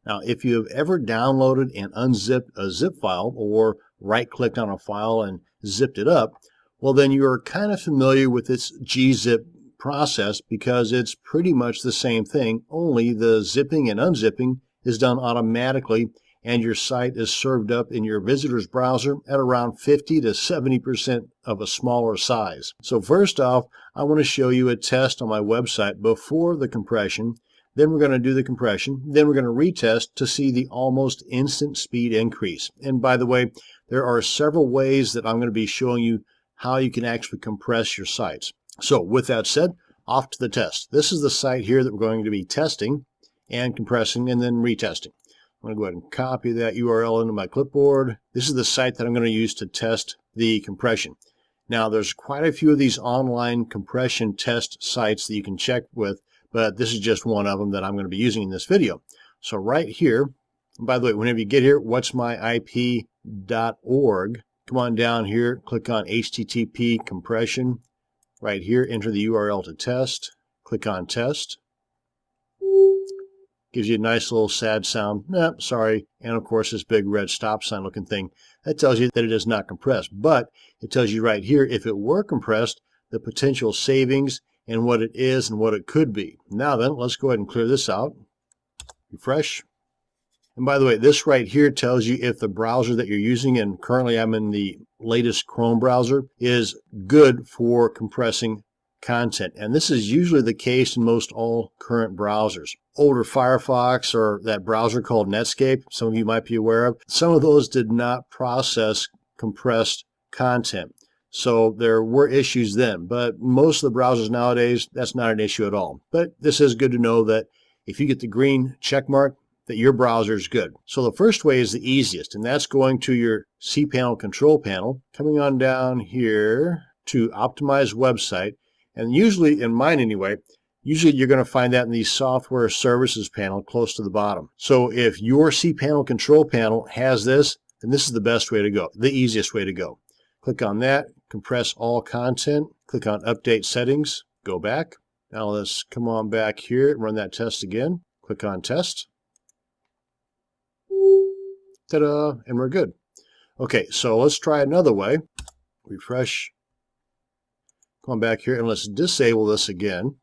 Now, if you have ever downloaded and unzipped a zip file or right-clicked on a file and zipped it up, well, then you are kind of familiar with this gzip process because it's pretty much the same thing, only the zipping and unzipping is done automatically and your site is served up in your visitor's browser at around 50 to 70% of a smaller size. So first off, I want to show you a test on my website before the compression. Then we're going to do the compression. Then we're going to retest to see the almost instant speed increase. And by the way, there are several ways that I'm going to be showing you how you can actually compress your sites. So with that said, off to the test. This is the site here that we're going to be testing and compressing and then retesting. I'm going to go ahead and copy that URL into my clipboard. This is the site that I'm going to use to test the compression. Now, there's quite a few of these online compression test sites that you can check with, but this is just one of them that I'm going to be using in this video. So right here, and by the way, whenever you get here, what'smyip.org, come on down here, click on HTTP compression. Right here, enter the URL to test. Click on test. Gives you a nice little sad sound. Sorry. And of course, this big red stop sign looking thing. That tells you that it is not compressed. But it tells you right here, if it were compressed, the potential savings and what it is and what it could be. Now then, let's go ahead and clear this out. Refresh. And by the way, this right here tells you if the browser that you're using, and currently I'm in the latest Chrome browser, is good for compressing content. And this is usually the case in most all current browsers. Older Firefox or that browser called Netscape, some of you might be aware of, some of those did not process compressed content. So there were issues then, but most of the browsers nowadays, that's not an issue at all. But this is good to know that if you get the green check mark, that your browser is good. So the first way is the easiest, and that's going to your cPanel control panel, coming on down here to optimize website. And usually, in mine anyway, usually you're going to find that in the software services panel close to the bottom. So if your cPanel control panel has this, then this is the best way to go, the easiest way to go. Click on that, compress all content, click on update settings, go back. Now let's come on back here and run that test again. Click on test. Ta-da, and we're good. Okay, so let's try another way. Refresh. Come on back here and let's disable this again.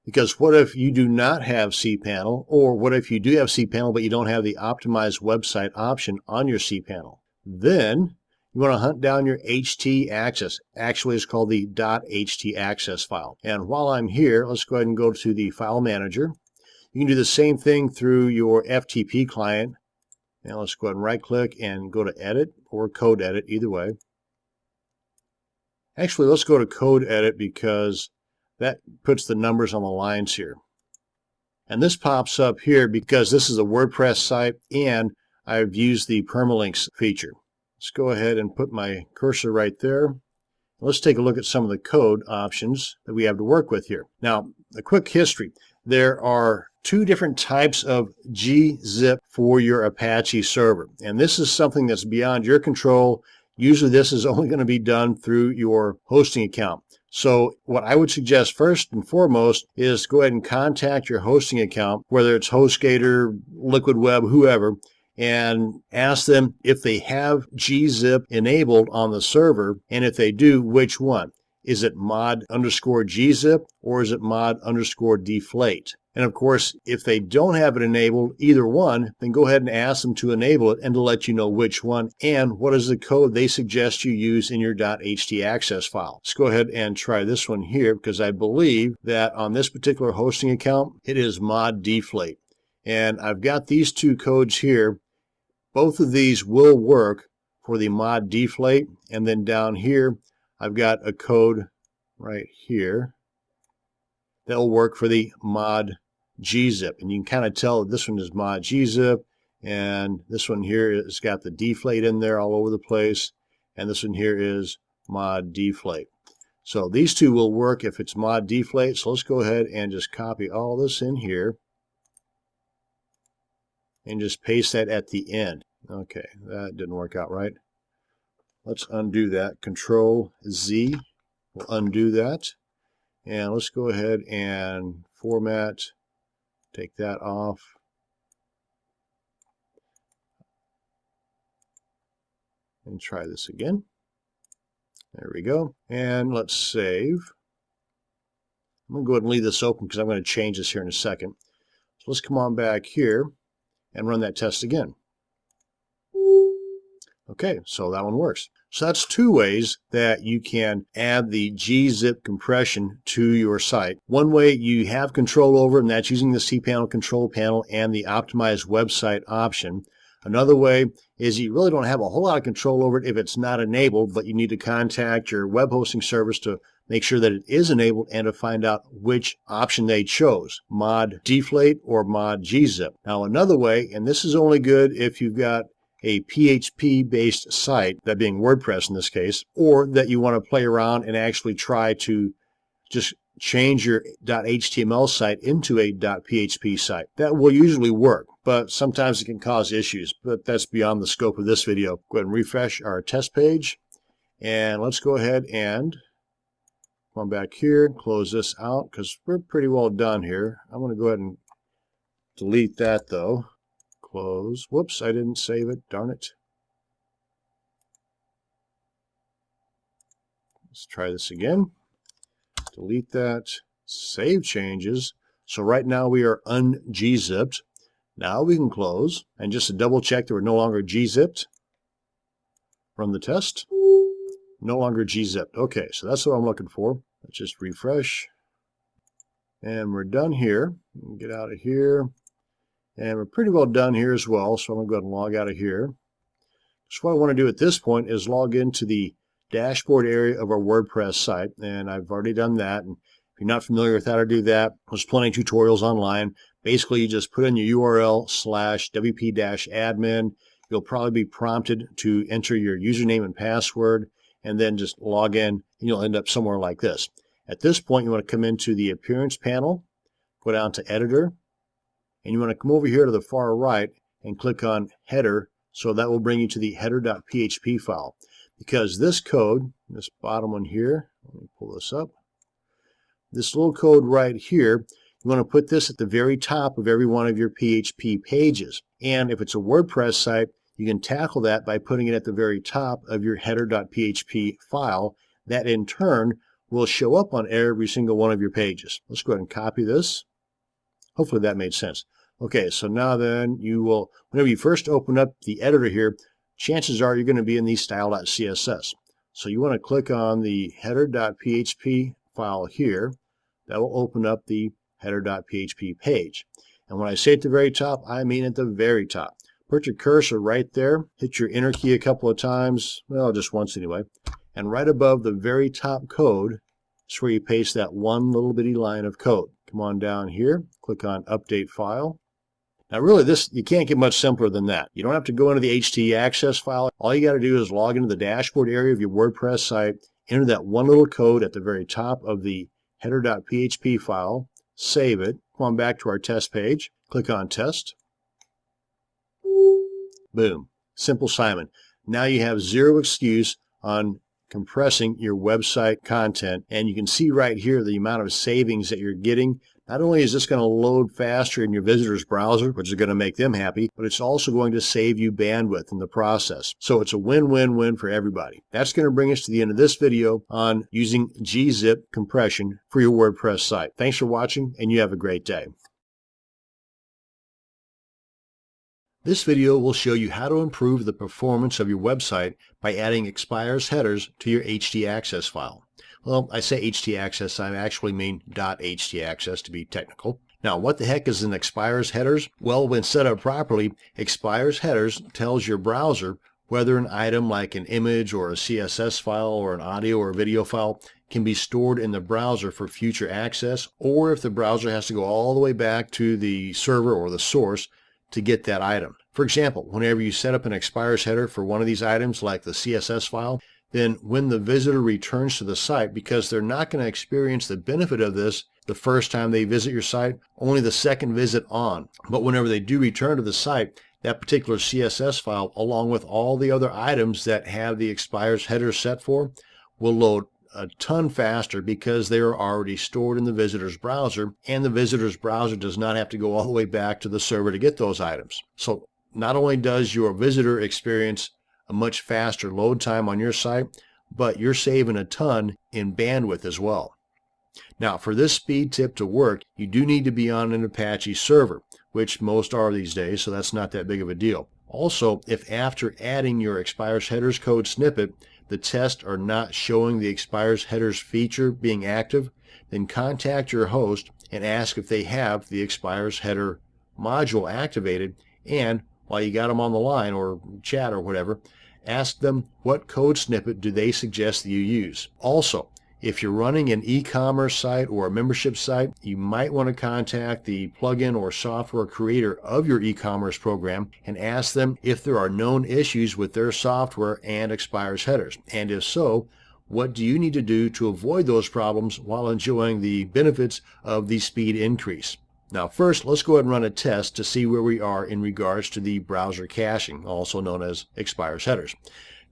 Because what if you do not have cPanel, or what if you do have cPanel but you don't have the optimized website option on your cPanel? Then you want to hunt down your htaccess. Actually, it's called the .htaccess file. And while I'm here, let's go ahead and go to the file manager. You can do the same thing through your FTP client. Now let's go ahead and right click and go to edit or code edit, either way. Actually, let's go to code edit because that puts the numbers on the lines here. And this pops up here because this is a WordPress site and I've used the permalinks feature. Let's go ahead and put my cursor right there. Let's take a look at some of the code options that we have to work with here. Now, a quick history. There are two different types of gzip for your Apache server. And this is something that's beyond your control. Usually this is only going to be done through your hosting account. So what I would suggest first and foremost is go ahead and contact your hosting account, whether it's HostGator, Liquid Web, whoever, and ask them if they have gzip enabled on the server, and if they do, which one. Is it mod_gzip or is it mod_deflate? And of course, if they don't have it enabled, either one, then go ahead and ask them to enable it and to let you know which one and what is the code they suggest you use in your .htaccess file. Let's go ahead and try this one here because I believe that on this particular hosting account, it is mod_deflate. And I've got these two codes here. Both of these will work for the mod_deflate, and then down here, I've got a code right here that will work for the mod_gzip. And you can kind of tell that this one is mod_gzip, and this one here has got the deflate in there all over the place, and this one here is mod deflate. So these two will work if it's mod deflate. So let's go ahead and just copy all this in here and just paste that at the end. Okay, that didn't work out right. Let's undo that. Control Z will undo that. And let's go ahead and format, take that off. And try this again. There we go. And let's save. I'm going to go ahead and leave this open because I'm going to change this here in a second. So let's come on back here and run that test again. Okay, so that one works. So that's two ways that you can add the gzip compression to your site. One way you have control over it, and that's using the cPanel control panel and the optimized website option. Another way is you really don't have a whole lot of control over it if it's not enabled, but you need to contact your web hosting service to make sure that it is enabled and to find out which option they chose, mod deflate or mod gzip. Now another way, and this is only good if you've got a PHP-based site, that being WordPress in this case, or that you want to play around and actually try to just change your .html site into a .php site. That will usually work, but sometimes it can cause issues, but that's beyond the scope of this video. Go ahead and refresh our test page, and let's go ahead and come on back here, close this out, because we're pretty well done here. I'm going to go ahead and delete that though. Close. Whoops, I didn't save it. Darn it. Let's try this again. Delete that. Save changes. So right now we are un-gzipped. Now we can close. And just to double check that we're no longer gzipped, run the test. No longer gzipped. Okay, so that's what I'm looking for. Let's just refresh. And we're done here. Get out of here. And we're pretty well done here as well, so I'm going to go ahead and log out of here. So what I want to do at this point is log into the dashboard area of our WordPress site, and I've already done that. And if you're not familiar with how to do that, there's plenty of tutorials online. Basically, you just put in your URL /wp-admin. You'll probably be prompted to enter your username and password, and then just log in, and you'll end up somewhere like this. At this point, you want to come into the Appearance panel, go down to Editor, and you want to come over here to the far right and click on Header, so that will bring you to the header.php file. Because this code, this bottom one here, let me pull this up, this little code right here, you want to put this at the very top of every one of your PHP pages. And if it's a WordPress site, you can tackle that by putting it at the very top of your header.php file. That in turn will show up on every single one of your pages. Let's go ahead and copy this. Hopefully that made sense. Okay, so now then you will, whenever you first open up the editor here, chances are you're going to be in the style.css. So you want to click on the header.php file here. That will open up the header.php page. And when I say at the very top, I mean at the very top. Put your cursor right there, hit your enter key a couple of times, well, just once anyway, and right above the very top code is where you paste that one little bitty line of code. Come on down here, click on Update File. Now really this, you can't get much simpler than that. You don't have to go into the htaccess file. All you got to do is log into the dashboard area of your WordPress site, enter that one little code at the very top of the header.php file, save it, come on back to our test page, click on Test. Boom. Simple Simon. Now you have zero excuse on compressing your website content, and you can see right here the amount of savings that you're getting. Not only is this going to load faster in your visitor's browser, which is going to make them happy, but it's also going to save you bandwidth in the process. So it's a win-win-win for everybody. That's going to bring us to the end of this video on using gzip compression for your WordPress site. Thanks for watching, and you have a great day. This video will show you how to improve the performance of your website by adding expires headers to your htaccess file. Well, I say htaccess, I actually mean .htaccess to be technical. Now, what the heck is an expires headers? Well, when set up properly, expires headers tells your browser whether an item like an image or a CSS file or an audio or video file can be stored in the browser for future access, or if the browser has to go all the way back to the server or the source to get that item. For example, whenever you set up an expires header for one of these items like the CSS file, then when the visitor returns to the site, because they're not going to experience the benefit of this the first time they visit your site, only the second visit on. But whenever they do return to the site, that particular CSS file, along with all the other items that have the expires header set for, will load a ton faster because they are already stored in the visitor's browser, and the visitor's browser does not have to go all the way back to the server to get those items. So not only does your visitor experience a much faster load time on your site, but you're saving a ton in bandwidth as well. Now, for this speed tip to work, you do need to be on an Apache server, which most are these days, so that's not that big of a deal. Also, if after adding your expires headers code snippet, the tests are not showing the expires headers feature being active, then contact your host and ask if they have the expires header module activated, and while you got them on the line or chat or whatever, ask them what code snippet do they suggest that you use. Also, if you're running an e-commerce site or a membership site, you might want to contact the plugin or software creator of your e-commerce program and ask them if there are known issues with their software and expires headers. And if so, what do you need to do to avoid those problems while enjoying the benefits of the speed increase? Now first, let's go ahead and run a test to see where we are in regards to the browser caching, also known as expires headers.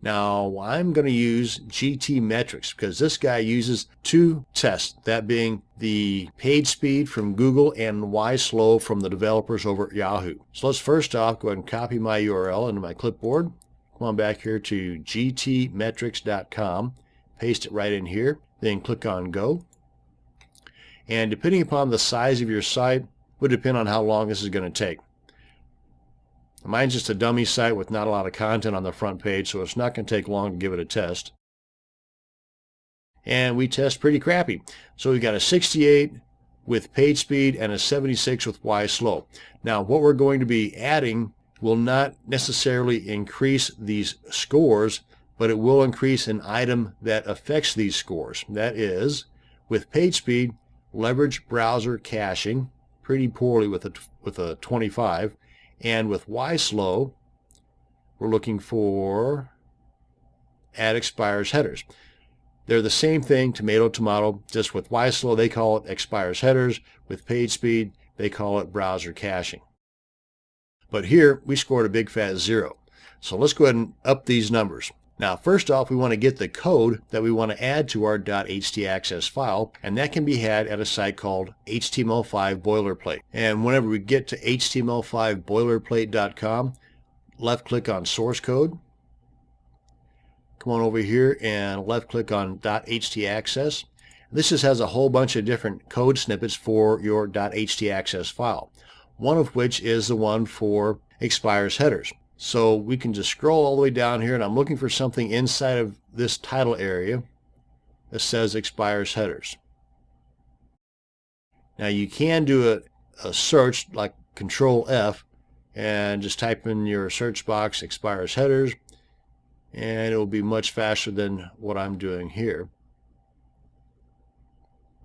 Now, I'm going to use GT metrics because this guy uses two tests, that being the page speed from Google and Y-Slow from the developers over at Yahoo. So let's first off go ahead and copy my URL into my clipboard. Come on back here to gtmetrics.com, paste it right in here, then click on Go. And depending upon the size of your site, would depend on how long this is going to take. Mine's just a dummy site with not a lot of content on the front page, so it's not going to take long to give it a test. And we test pretty crappy. So we've got a 68 with page speed and a 76 with Y-Slow. Now what we're going to be adding will not necessarily increase these scores, but it will increase an item that affects these scores. That is, with page speed, leverage browser caching pretty poorly with a 25. And with Y-Slow, we're looking for add expires headers. They're the same thing, tomato, tomato, just with Y-Slow, they call it expires headers. With page speed, they call it browser caching. But here, we scored a big fat 0. So let's go ahead and up these numbers. Now, first off, we want to get the code that we want to add to our .htaccess file, and that can be had at a site called HTML5 Boilerplate. And whenever we get to HTML5boilerplate.com, left-click on Source Code, come on over here and left-click on .htaccess. This just has a whole bunch of different code snippets for your .htaccess file, one of which is the one for expires headers. So we can just scroll all the way down here, and I'm looking for something inside of this title area that says expires headers. Now you can do a search like Control F and just type in your search box expires headers, and it will be much faster than what I'm doing here.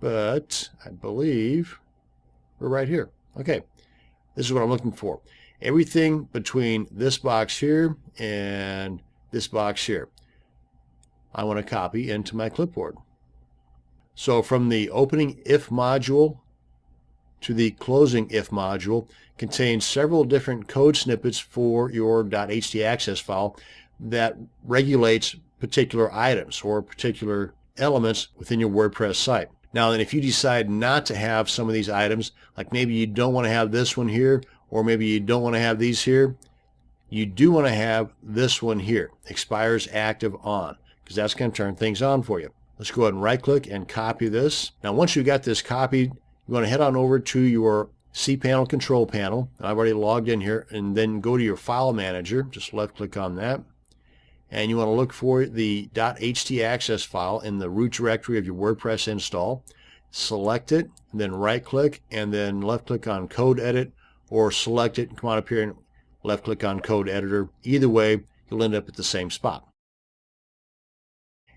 But I believe we're right here. Okay, this is what I'm looking for. Everything between this box here and this box here, I want to copy into my clipboard. So from the opening if module to the closing if module contains several different code snippets for your .htaccess file that regulates particular items or particular elements within your WordPress site. Now then, if you decide not to have some of these items, like maybe you don't want to have this one here, or maybe you don't want to have these here, you do want to have this one here, expires active on, because that's going to turn things on for you. Let's go ahead and right click and copy this. Now once you've got this copied, you want to head on over to your cPanel control panel. I've already logged in here, and then go to your file manager, just left click on that, and you want to look for the .htaccess file in the root directory of your WordPress install. Select it, and then right click, and then left click on code edit, or select it and come on up here and left click on code editor. Either way, you'll end up at the same spot.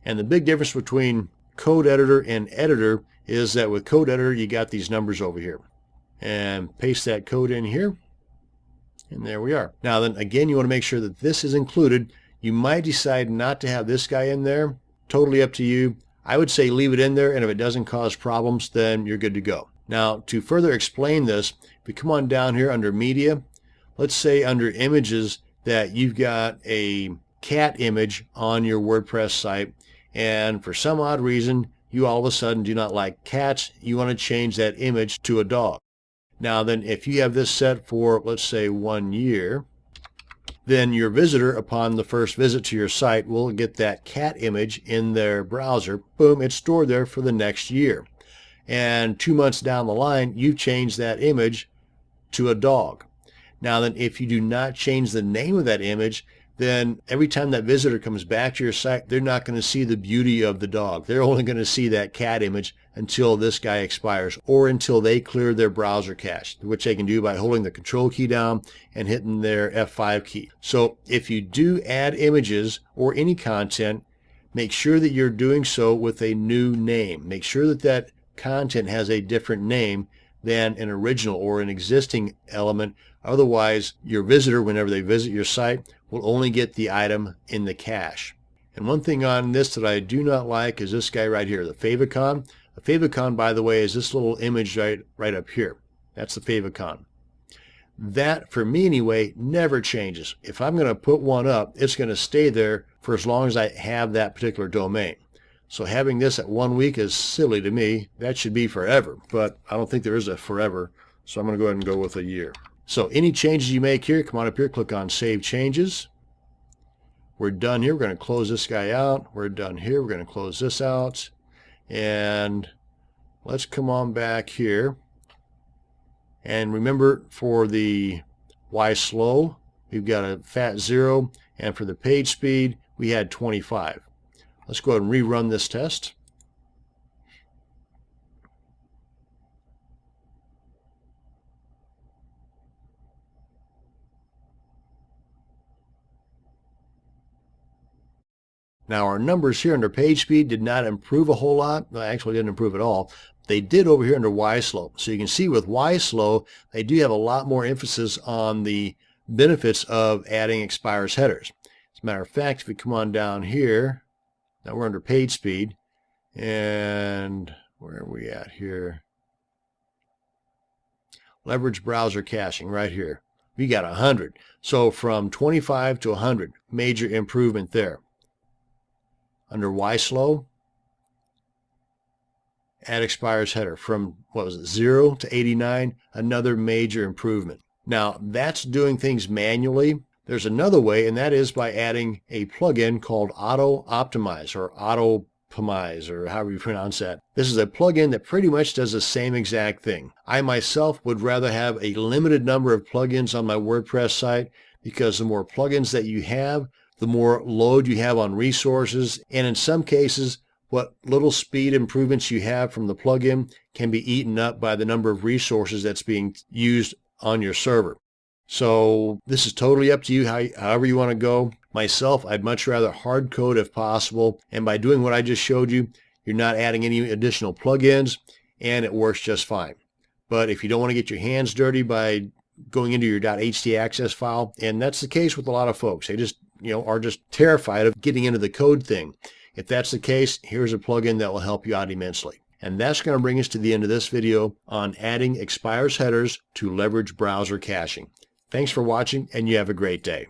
And the big difference between code editor and editor is that with code editor you got these numbers over here. And paste that code in here, and there we are. Now then, again, you want to make sure that this is included. You might decide not to have this guy in there. Totally up to you. I would say leave it in there, and if it doesn't cause problems, then you're good to go. Now, to further explain this, if we come on down here under Media, let's say under Images that you've got a cat image on your WordPress site, and for some odd reason, you all of a sudden do not like cats. You want to change that image to a dog. Now then, if you have this set for, let's say, 1 year, then your visitor, upon the first visit to your site, will get that cat image in their browser. Boom, it's stored there for the next year. And 2 months down the line, you've changed that image to a dog. Now then, if you do not change the name of that image, then every time that visitor comes back to your site, they're not going to see the beauty of the dog. They're only going to see that cat image until this guy expires, or until they clear their browser cache, which they can do by holding the control key down and hitting their F5 key. So if you do add images or any content, make sure that you're doing so with a new name. Make sure that that content has a different name than an original or an existing element. Otherwise, your visitor, whenever they visit your site, will only get the item in the cache. And one thing on this that I do not like is this guy right here, the favicon. The favicon, by the way, is this little image right up here. That's the favicon. That, for me anyway, never changes. If I'm going to put one up, it's going to stay there for as long as I have that particular domain. So having this at 1 week is silly to me. That should be forever, but I don't think there is a forever, so I'm going to go ahead and go with a year. So any changes you make here, come on up here, click on Save Changes. We're done here. We're going to close this guy out. We're done here. We're going to close this out. And let's come on back here. And remember, for the why slow, we've got a fat 0. And for the page speed, we had 25. Let's go ahead and rerun this test. Now our numbers here under page speed did not improve a whole lot. Well, actually didn't improve at all. They did over here under Y slow. So you can see with Y slow, they do have a lot more emphasis on the benefits of adding expires headers. As a matter of fact, if we come on down here, now we're under page speed, and where are we at here? Leverage browser caching right here. We got 100. So from 25 to 100, major improvement there. Under Y slow, add expires header from, what was it, 0 to 89, another major improvement. Now that's doing things manually. There's another way, and that is by adding a plugin called Auto Optimize or Auto Optimize, or however you pronounce that. This is a plugin that pretty much does the same exact thing. I myself would rather have a limited number of plugins on my WordPress site, because the more plugins that you have, the more load you have on resources, and in some cases, what little speed improvements you have from the plugin can be eaten up by the number of resources that's being used on your server. So this is totally up to you, however you want to go. Myself, I'd much rather hard code if possible, and by doing what I just showed you, you're not adding any additional plugins, and it works just fine. But if you don't want to get your hands dirty by going into your .htaccess file, and that's the case with a lot of folks, they just are just terrified of getting into the code thing. If that's the case, here's a plugin that will help you out immensely. And that's going to bring us to the end of this video on adding expires headers to leverage browser caching. Thanks for watching, and you have a great day.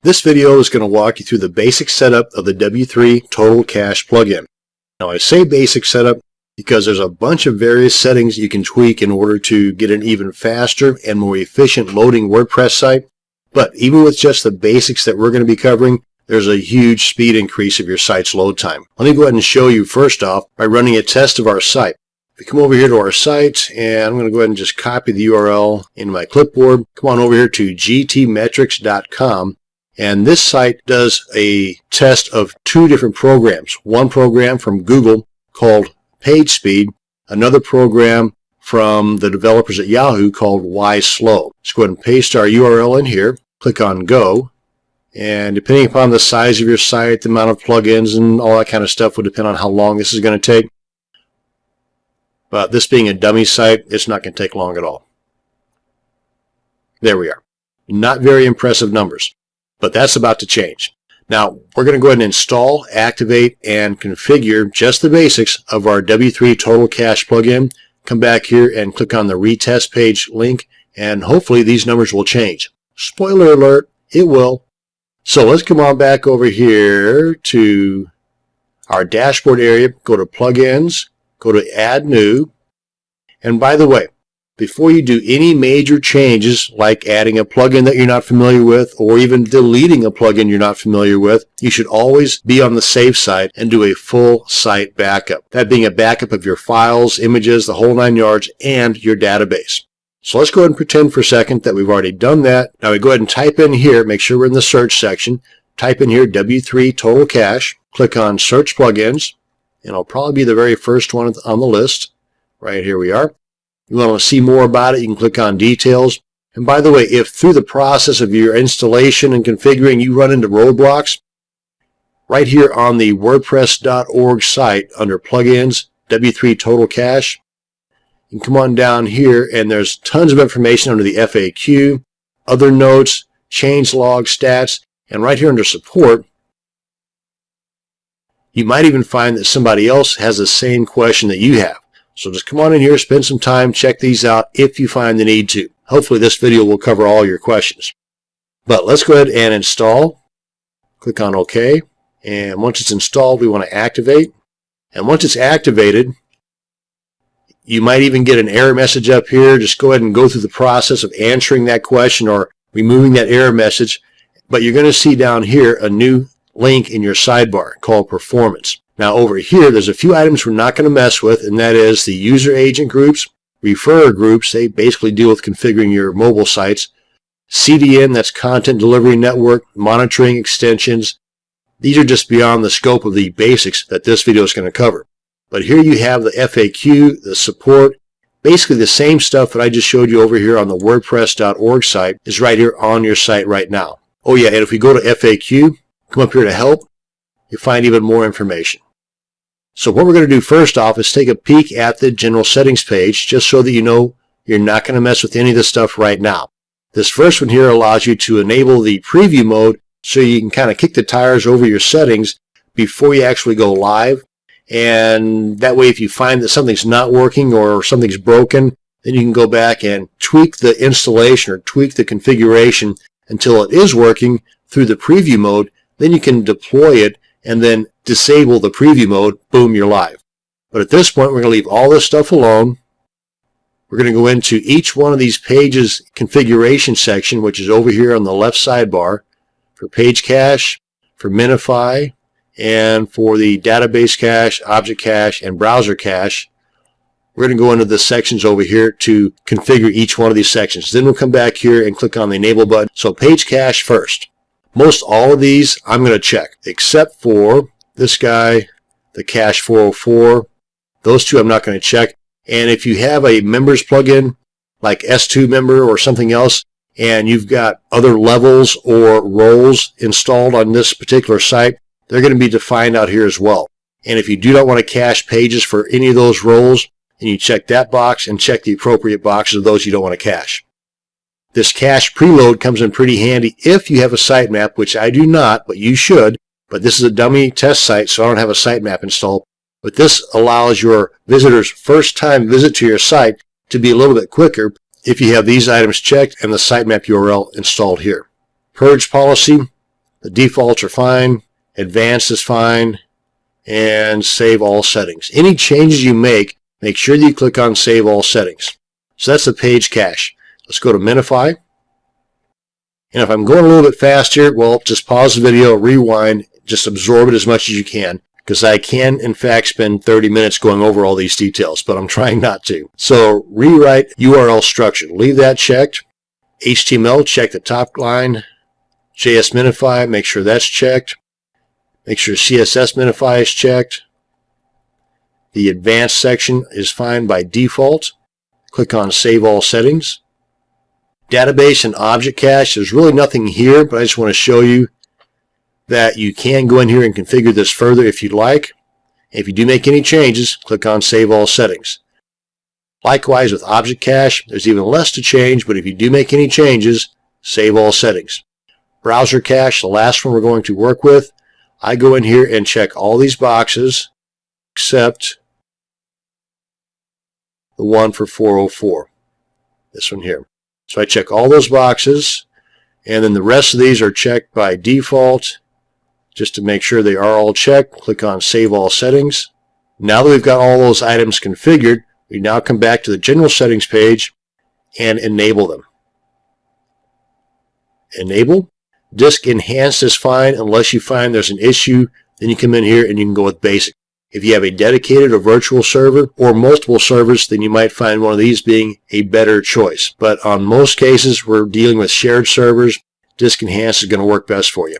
This video is going to walk you through the basic setup of the W3 Total Cache plugin. Now I say basic setup because there's a bunch of various settings you can tweak in order to get an even faster and more efficient loading WordPress site. But even with just the basics that we're going to be covering, there's a huge speed increase of your site's load time. Let me go ahead and show you first off by running a test of our site. We come over here to our site, and I'm going to go ahead and just copy the URL into my clipboard. Come on over here to gtmetrics.com, and this site does a test of 2 different programs. One program from Google called PageSpeed, another program from the developers at Yahoo called YSlow. Let's go ahead and paste our URL in here, click on Go, and depending upon the size of your site, the amount of plugins and all that kind of stuff will depend on how long this is going to take. But this being a dummy site, it's not going to take long at all. There we are. Not very impressive numbers, but that's about to change. Now, we're going to go ahead and install, activate, and configure just the basics of our W3 Total Cache plugin. Come back here and click on the retest page link, and hopefully these numbers will change. Spoiler alert, it will. So let's come on back over here to our dashboard area, go to plugins, go to add new. And by the way, before you do any major changes like adding a plugin that you're not familiar with or even deleting a plugin you're not familiar with, you should always be on the safe side and do a full site backup. That being a backup of your files, images, the whole 9 yards, and your database. So let's go ahead and pretend for a second that we've already done that. Now we go ahead and type in here, make sure we're in the search section, type in here W3 Total Cache, click on Search Plugins, and it'll probably be the very first one on the list. Right here we are. You want to see more about it, you can click on Details. And by the way, if through the process of your installation and configuring you run into roadblocks, right here on the WordPress.org site under Plugins, W3 Total Cache, you can come on down here and there's tons of information under the FAQ, other notes, change log, stats, and right here under Support, you might even find that somebody else has the same question that you have. So just come on in here, spend some time, check these out if you find the need to. Hopefully this video will cover all your questions. But let's go ahead and install. Click on OK. And once it's installed, we want to activate. And once it's activated, you might even get an error message up here. Just go ahead and go through the process of answering that question or removing that error message. But you're going to see down here a new link in your sidebar called Performance. Now over here, there's a few items we're not going to mess with, and that is the user agent groups, referrer groups. They basically deal with configuring your mobile sites. CDN, that's Content Delivery Network, monitoring extensions. These are just beyond the scope of the basics that this video is going to cover. But here you have the FAQ, the support. Basically the same stuff that I just showed you over here on the WordPress.org site is right here on your site right now. Oh yeah, and if we go to FAQ, come up here to Help, you'll find even more information. So what we're going to do first off is take a peek at the general settings page just so that you know you're not going to mess with any of this stuff right now. This first one here allows you to enable the preview mode so you can kind of kick the tires over your settings before you actually go live. And that way if you find that something's not working or something's broken, then you can go back and tweak the installation or tweak the configuration until it is working through the preview mode. Then you can deploy it and then disable the preview mode. Boom, you're live. But at this point, we're going to leave all this stuff alone. We're going to go into each one of these pages configuration section, which is over here on the left sidebar for page cache, for minify, and for the database cache, object cache, and browser cache. We're going to go into the sections over here to configure each one of these sections. Then we'll come back here and click on the enable button. So page cache first. Most all of these I'm going to check, except for this guy, the cache 404. Those two I'm not going to check. And if you have a members plugin like S2 member or something else, and you've got other levels or roles installed on this particular site, they're going to be defined out here as well. And if you do not want to cache pages for any of those roles, then you check that box and check the appropriate boxes of those you don't want to cache. This cache preload comes in pretty handy if you have a sitemap, which I do not, but you should. But this is a dummy test site, so I don't have a sitemap installed. But this allows your visitor's first time visit to your site to be a little bit quicker if you have these items checked and the sitemap URL installed here. Purge policy, the defaults are fine, advanced is fine, and save all settings. Any changes you make sure that you click on Save All Settings. So that's the page cache. Let's go to Minify. And if I'm going a little bit faster, well, just pause the video, rewind, just absorb it as much as you can, because I can, in fact, spend 30 minutes going over all these details, but I'm trying not to. So rewrite URL structure. Leave that checked. HTML, check the top line. JS Minify, make sure that's checked. Make sure CSS Minify is checked. The advanced section is fine by default. Click on Save All Settings. Database and object cache, there's really nothing here, but I just want to show you that you can go in here and configure this further if you'd like. If you do make any changes, click on Save All Settings. Likewise with object cache, there's even less to change, but if you do make any changes, Save all settings. Browser cache, the last one we're going to work with. I go in here and check all these boxes except the one for 404. This one here. So I check all those boxes, and then the rest of these are checked by default. Just to make sure they are all checked, click on Save All Settings. Now that we've got all those items configured, we now come back to the General Settings page and enable them. Enable. Disk Enhanced is fine unless you find there's an issue. Then you come in here and you can go with Basic. If you have a dedicated or virtual server or multiple servers, then you might find one of these being a better choice. But on most cases, we're dealing with shared servers. Disk Enhanced is going to work best for you.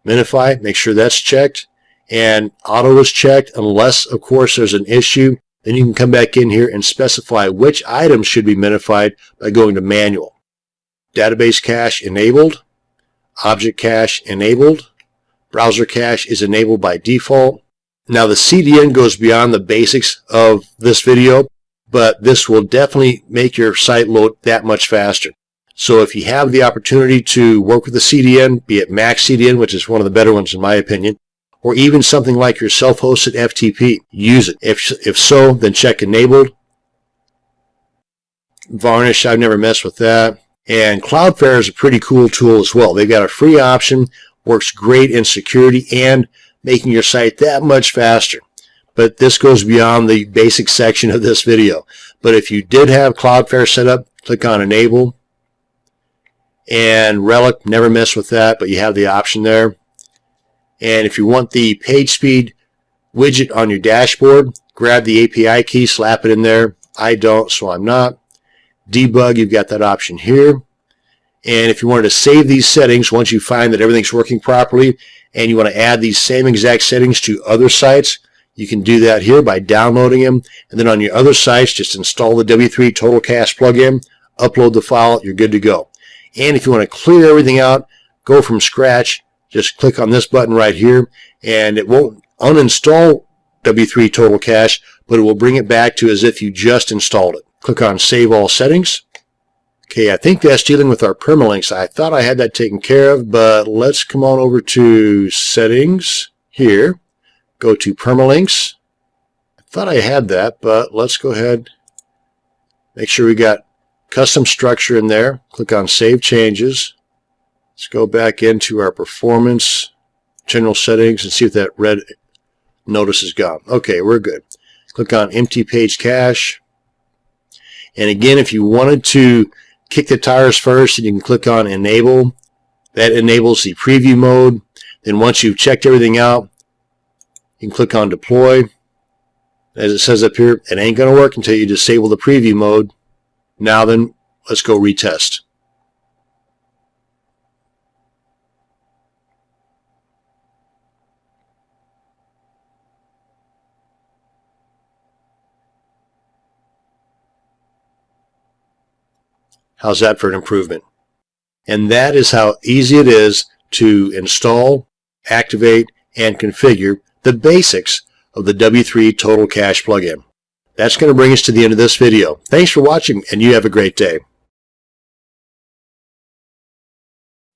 Minify, make sure that's checked. And Auto is checked unless, of course, there's an issue. Then you can come back in here and specify which items should be minified by going to Manual. Database Cache enabled. Object Cache enabled. Browser Cache is enabled by default. Now the CDN goes beyond the basics of this video, but this will definitely make your site load that much faster. So if you have the opportunity to work with the CDN, be it Max CDN, which is one of the better ones in my opinion, or even something like your self-hosted FTP, use it. If so, then check enabled. Varnish, I've never messed with that. And Cloudflare is a pretty cool tool as well. They've got a free option, works great in security and making your site that much faster. But this goes beyond the basic section of this video. But if you did have Cloudflare set up, click on Enable. And Relic, never mess with that, but you have the option there. And if you want the page speed widget on your dashboard, grab the API key, slap it in there. I don't, so I'm not. Debug, you've got that option here. And if you wanted to save these settings, once you find that everything's working properly, and you want to add these same exact settings to other sites, you can do that here by downloading them. And then on your other sites, just install the W3 Total Cache plugin, upload the file, you're good to go. And if you want to clear everything out, go from scratch, just click on this button right here, and it won't uninstall W3 Total Cache, but it will bring it back to as if you just installed it. Click on Save All Settings. Okay, I think that's dealing with our permalinks. I thought I had that taken care of, but let's come on over to Settings here. Go to Permalinks. I thought I had that, but let's go ahead. Make sure we got custom structure in there. Click on Save Changes. Let's go back into our Performance, General Settings, and see if that red notice is gone. Okay, we're good. Click on Empty Page Cache. And again, if you wanted to kick the tires first, you can click on Enable. That enables the preview mode. Then once you've checked everything out, you can click on Deploy. As it says up here, it ain't going to work until you disable the preview mode. Now then, let's go retest. How's that for an improvement? And that is how easy it is to install, activate, and configure the basics of the W3 Total Cache plugin. That's going to bring us to the end of this video. Thanks for watching, and you have a great day.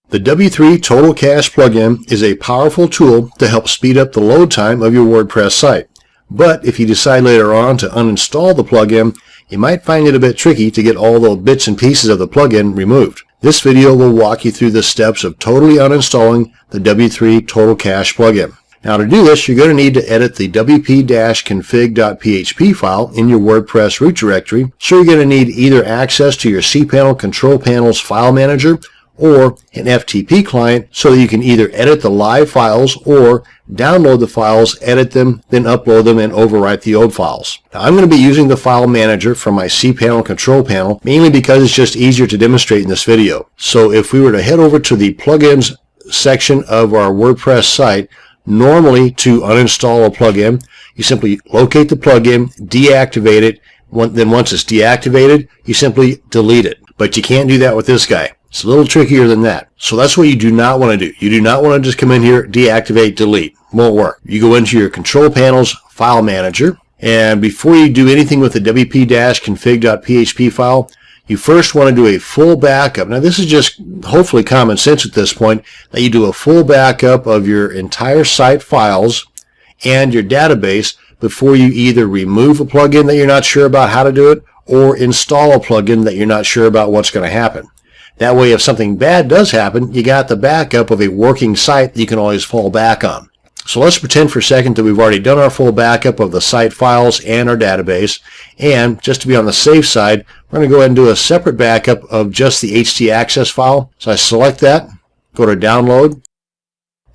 The W3 Total Cache plugin is a powerful tool to help speed up the load time of your WordPress site. But if you decide later on to uninstall the plugin, you might find it a bit tricky to get all the bits and pieces of the plugin removed. This video will walk you through the steps of totally uninstalling the W3 Total Cache plugin. Now to do this, you're going to need to edit the wp-config.php file in your WordPress root directory. So you're going to need either access to your cPanel Control Panel's file manager or an FTP client so that you can either edit the live files or download the files, edit them, then upload them and overwrite the old files. Now, I'm going to be using the file manager from my cPanel Control Panel mainly because it's just easier to demonstrate in this video. So if we were to head over to the plugins section of our WordPress site, normally to uninstall a plugin, you simply locate the plugin, deactivate it, then once it's deactivated, you simply delete it. But you can't do that with this guy. It's a little trickier than that. So that's what you do not want to do. You do not want to just come in here, deactivate, delete. Won't work. You go into your Control Panel's file manager, and before you do anything with the wp-config.php file, You first want to do a full backup. Now this is just hopefully common sense at this point, that you do a full backup of your entire site files and your database before you either remove a plugin that you're not sure about how to do it or install a plugin that you're not sure about what's going to happen. That way, if something bad does happen, you got the backup of a working site that you can always fall back on. So let's pretend for a second that we've already done our full backup of the site files and our database. And just to be on the safe side, we're going to go ahead and do a separate backup of just the htaccess file. So I select that, go to download,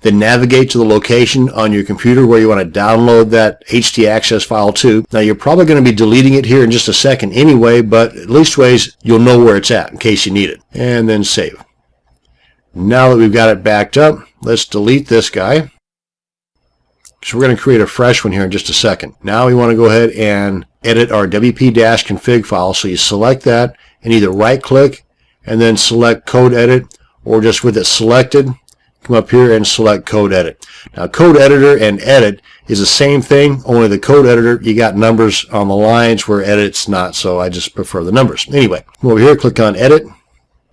then navigate to the location on your computer where you want to download that htaccess file to. Now you're probably going to be deleting it here in just a second anyway, but at least ways you'll know where it's at in case you need it. And then save. Now that we've got it backed up, let's delete this guy. So we're going to create a fresh one here in just a second. Now we want to go ahead and edit our wp-config file. So you select that and either right click and then select code edit, or just with it selected, come up here and select code edit. Now code editor and edit is the same thing, only the code editor you got numbers on the lines where edit's not, so I just prefer the numbers. Anyway, come over here, click on edit,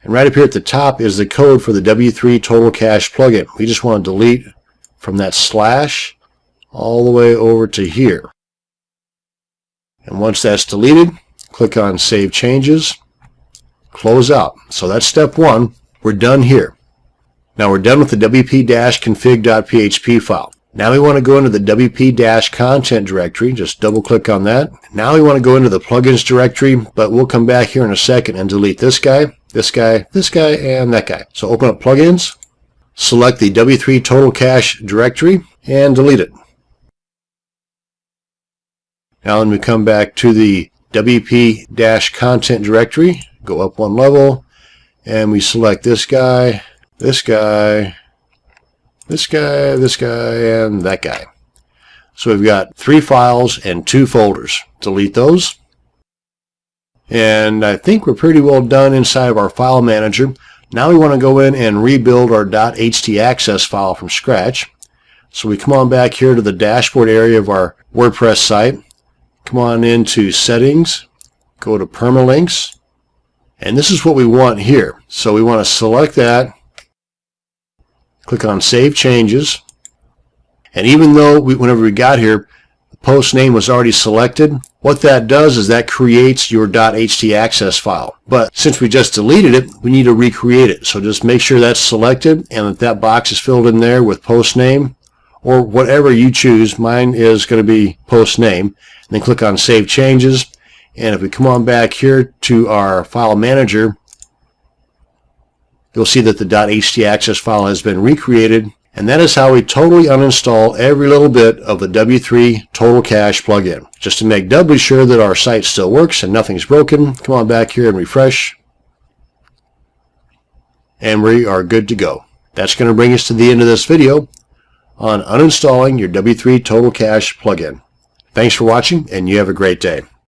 and right up here at the top is the code for the W3 Total Cache plugin. We just want to delete from that slash all the way over to here. And once that's deleted, click on Save Changes, close out. So that's step one. We're done here. Now we're done with the wp-config.php file. Now we want to go into the wp-content directory. Just double click on that. Now we want to go into the plugins directory, but we'll come back here in a second and delete this guy, this guy, this guy, and that guy. So open up plugins, select the W3 Total Cache directory, and delete it. Now when we come back to the wp-content directory, go up one level, and we select this guy, this guy, this guy, this guy, and that guy. So we've got 3 files and 2 folders. Delete those. And I think we're pretty well done inside of our file manager. Now we want to go in and rebuild our .htaccess file from scratch. So we come on back here to the dashboard area of our WordPress site. Come on into settings, go to permalinks, and this is what we want here. So we want to select that, click on Save Changes, and even though whenever we got here, the post name was already selected, what that does is that creates your .htaccess file. But since we just deleted it, we need to recreate it. So just make sure that's selected and that box is filled in there with post name or whatever you choose. Mine is going to be post name. And then click on Save Changes, and if we come on back here to our file manager, you'll see that the .htaccess file has been recreated, and that is how we totally uninstall every little bit of the W3 Total Cache plugin. Just to make doubly sure that our site still works and nothing's broken, come on back here and refresh, and we are good to go. That's going to bring us to the end of this video on uninstalling your W3 Total Cache plugin. Thanks for watching, and you have a great day.